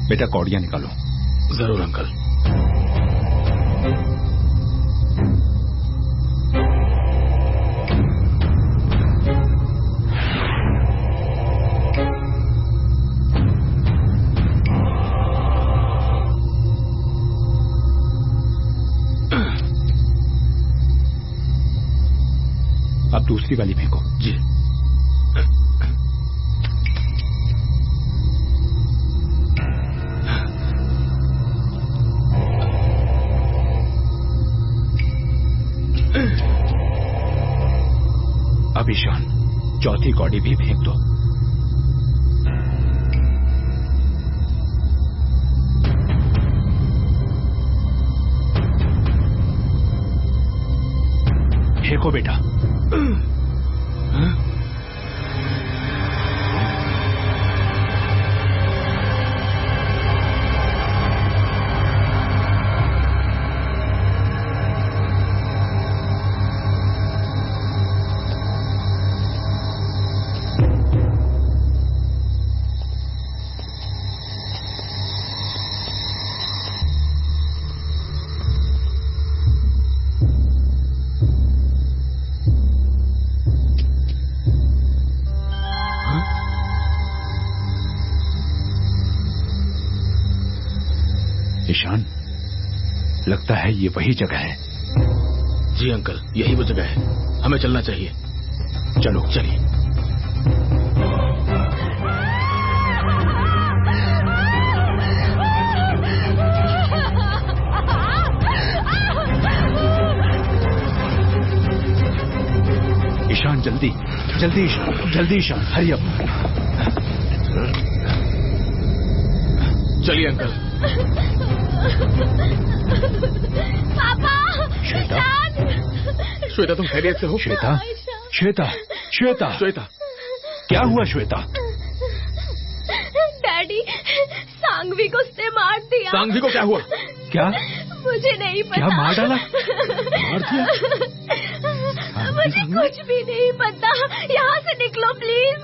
बेटा कौड़ियां निकालो। जरूर अंकल। अब दूसरी वाली फेंको। जी। अब ईशान, चौथी कौड़ी भी फेंक दो। फेंको बेटा। ईशान, लगता है ये वही जगह है। जी अंकल, यही वो जगह है। हमें चलना चाहिए। चलो चलिए। ईशान जल्दी जल्दी, ईशान जल्दी, ईशान हरी अप। चलिए अंकल। पापा। श्वेता, श्वेता तुम खैरियत से हो? श्वेता, श्वेता, श्वेता, श्वेता, क्या हुआ श्वेता? डैडी, सांघवी को उसने मार दिया। सांघवी को क्या हुआ? क्या? मुझे नहीं पता। क्या मार डाला? मार दिया? मुझे कुछ भी नहीं पता। यहाँ से निकलो प्लीज।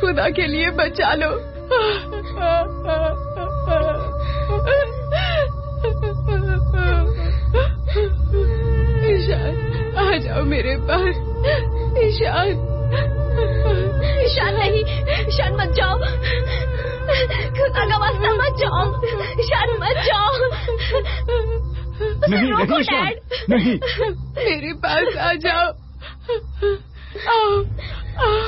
खुदा के लिए बचा लो। ईशान, आ जाओ मेरे पास। ईशान, ईशान नहीं, ईशान मत जाओ, खुदा का वास्ता मत जाओ, ईशान मत जाओ। नहीं नहीं ईशान, नहीं, मेरे पास आ जाओ। आओ, आओ।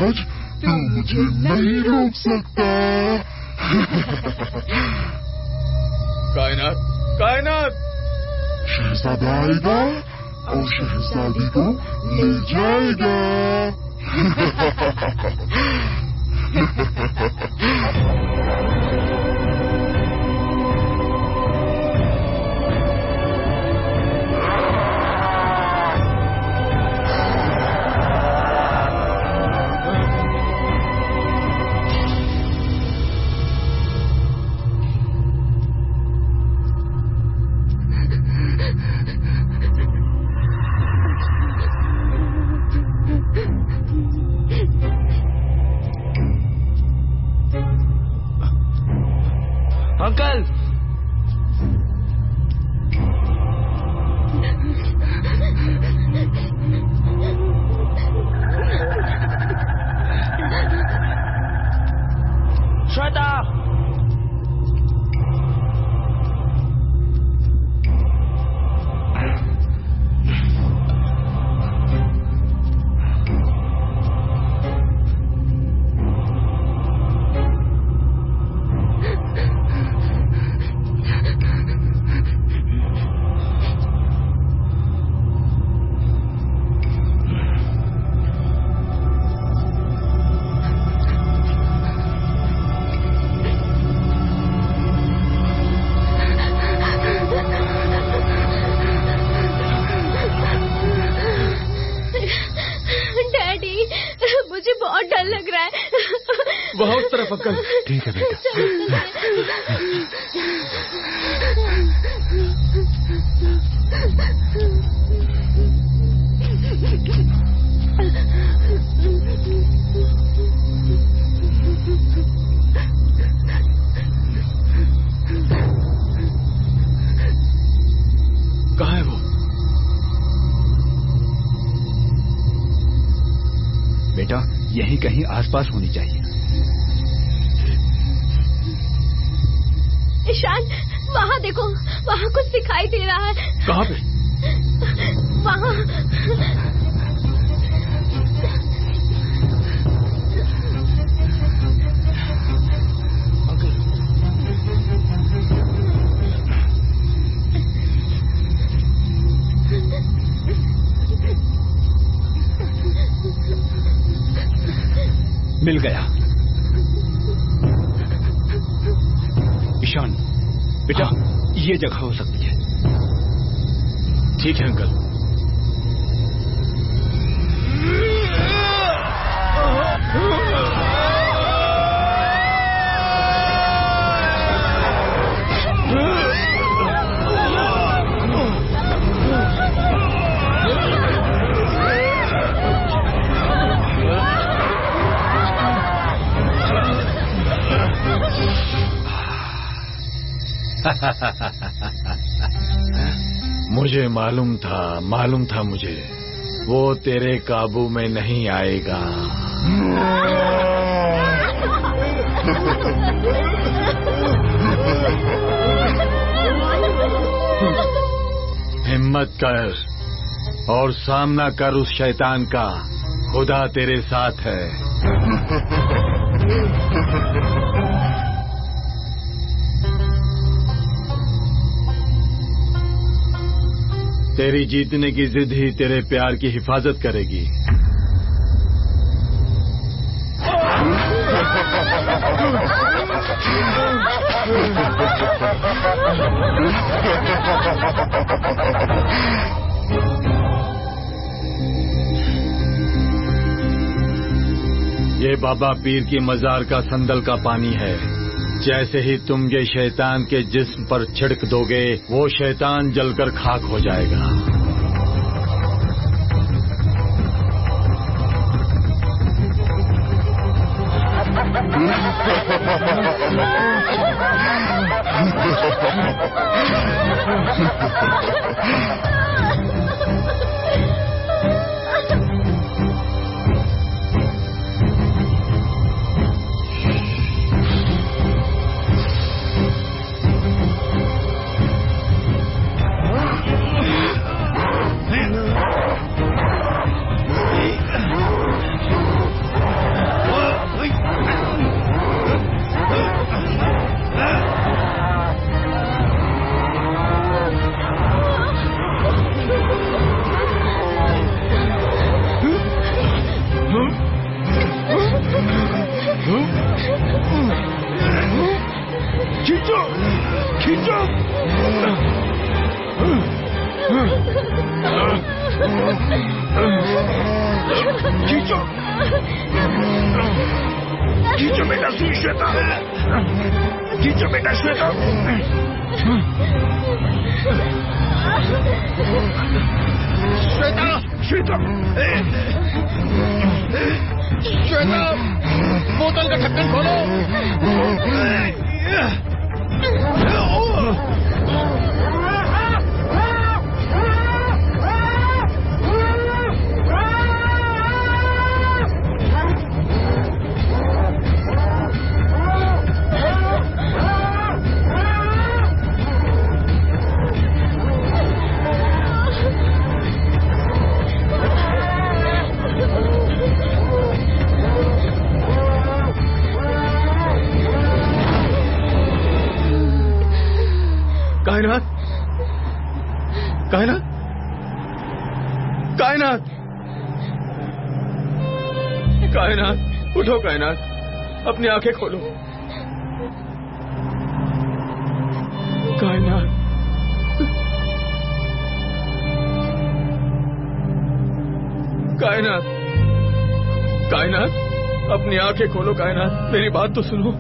आज तू मुझे नहीं रोक सकता। कायनात, कायनात। शहजादा आएगा और शहजादी को ले जाएगा। अंकल, श्वेता, वहाँ उस तरफ अंकल। ठीक है बेटा। कहाँ है वो? बेटा यहीं कहीं आसपास होनी चाहिए। ईशान, वहाँ देखो, वहाँ कुछ दिखाई दे रहा है। कहाँ पे? वहाँ। मिल गया। ईशान, ये जगह हो सकती है। ठीक है अंकल। मुझे मालूम था मुझे वो तेरे काबू में नहीं आएगा। हिम्मत कर और सामना कर उस शैतान का। खुदा तेरे साथ है। तेरी जीतने की जिद ही तेरे प्यार की हिफाजत करेगी। ये बाबा पीर की मजार का संदल का पानी है। जैसे ही तुम ये शैतान के जिस्म पर छिड़क दोगे, वो शैतान जलकर खाक हो जाएगा। खींचो बेटा श्वेता, खींचो बेटा श्वेता। श्वेता श्वेता श्वेता, बोतल का ढक्कन खोलो। कायनात, कायनात, कायनात, कायनात, उठो कायनात, अपनी आंखें खोलो। कायनात, कायनात, कायनात, अपनी आंखें खोलो कायनात, मेरी बात तो सुनो।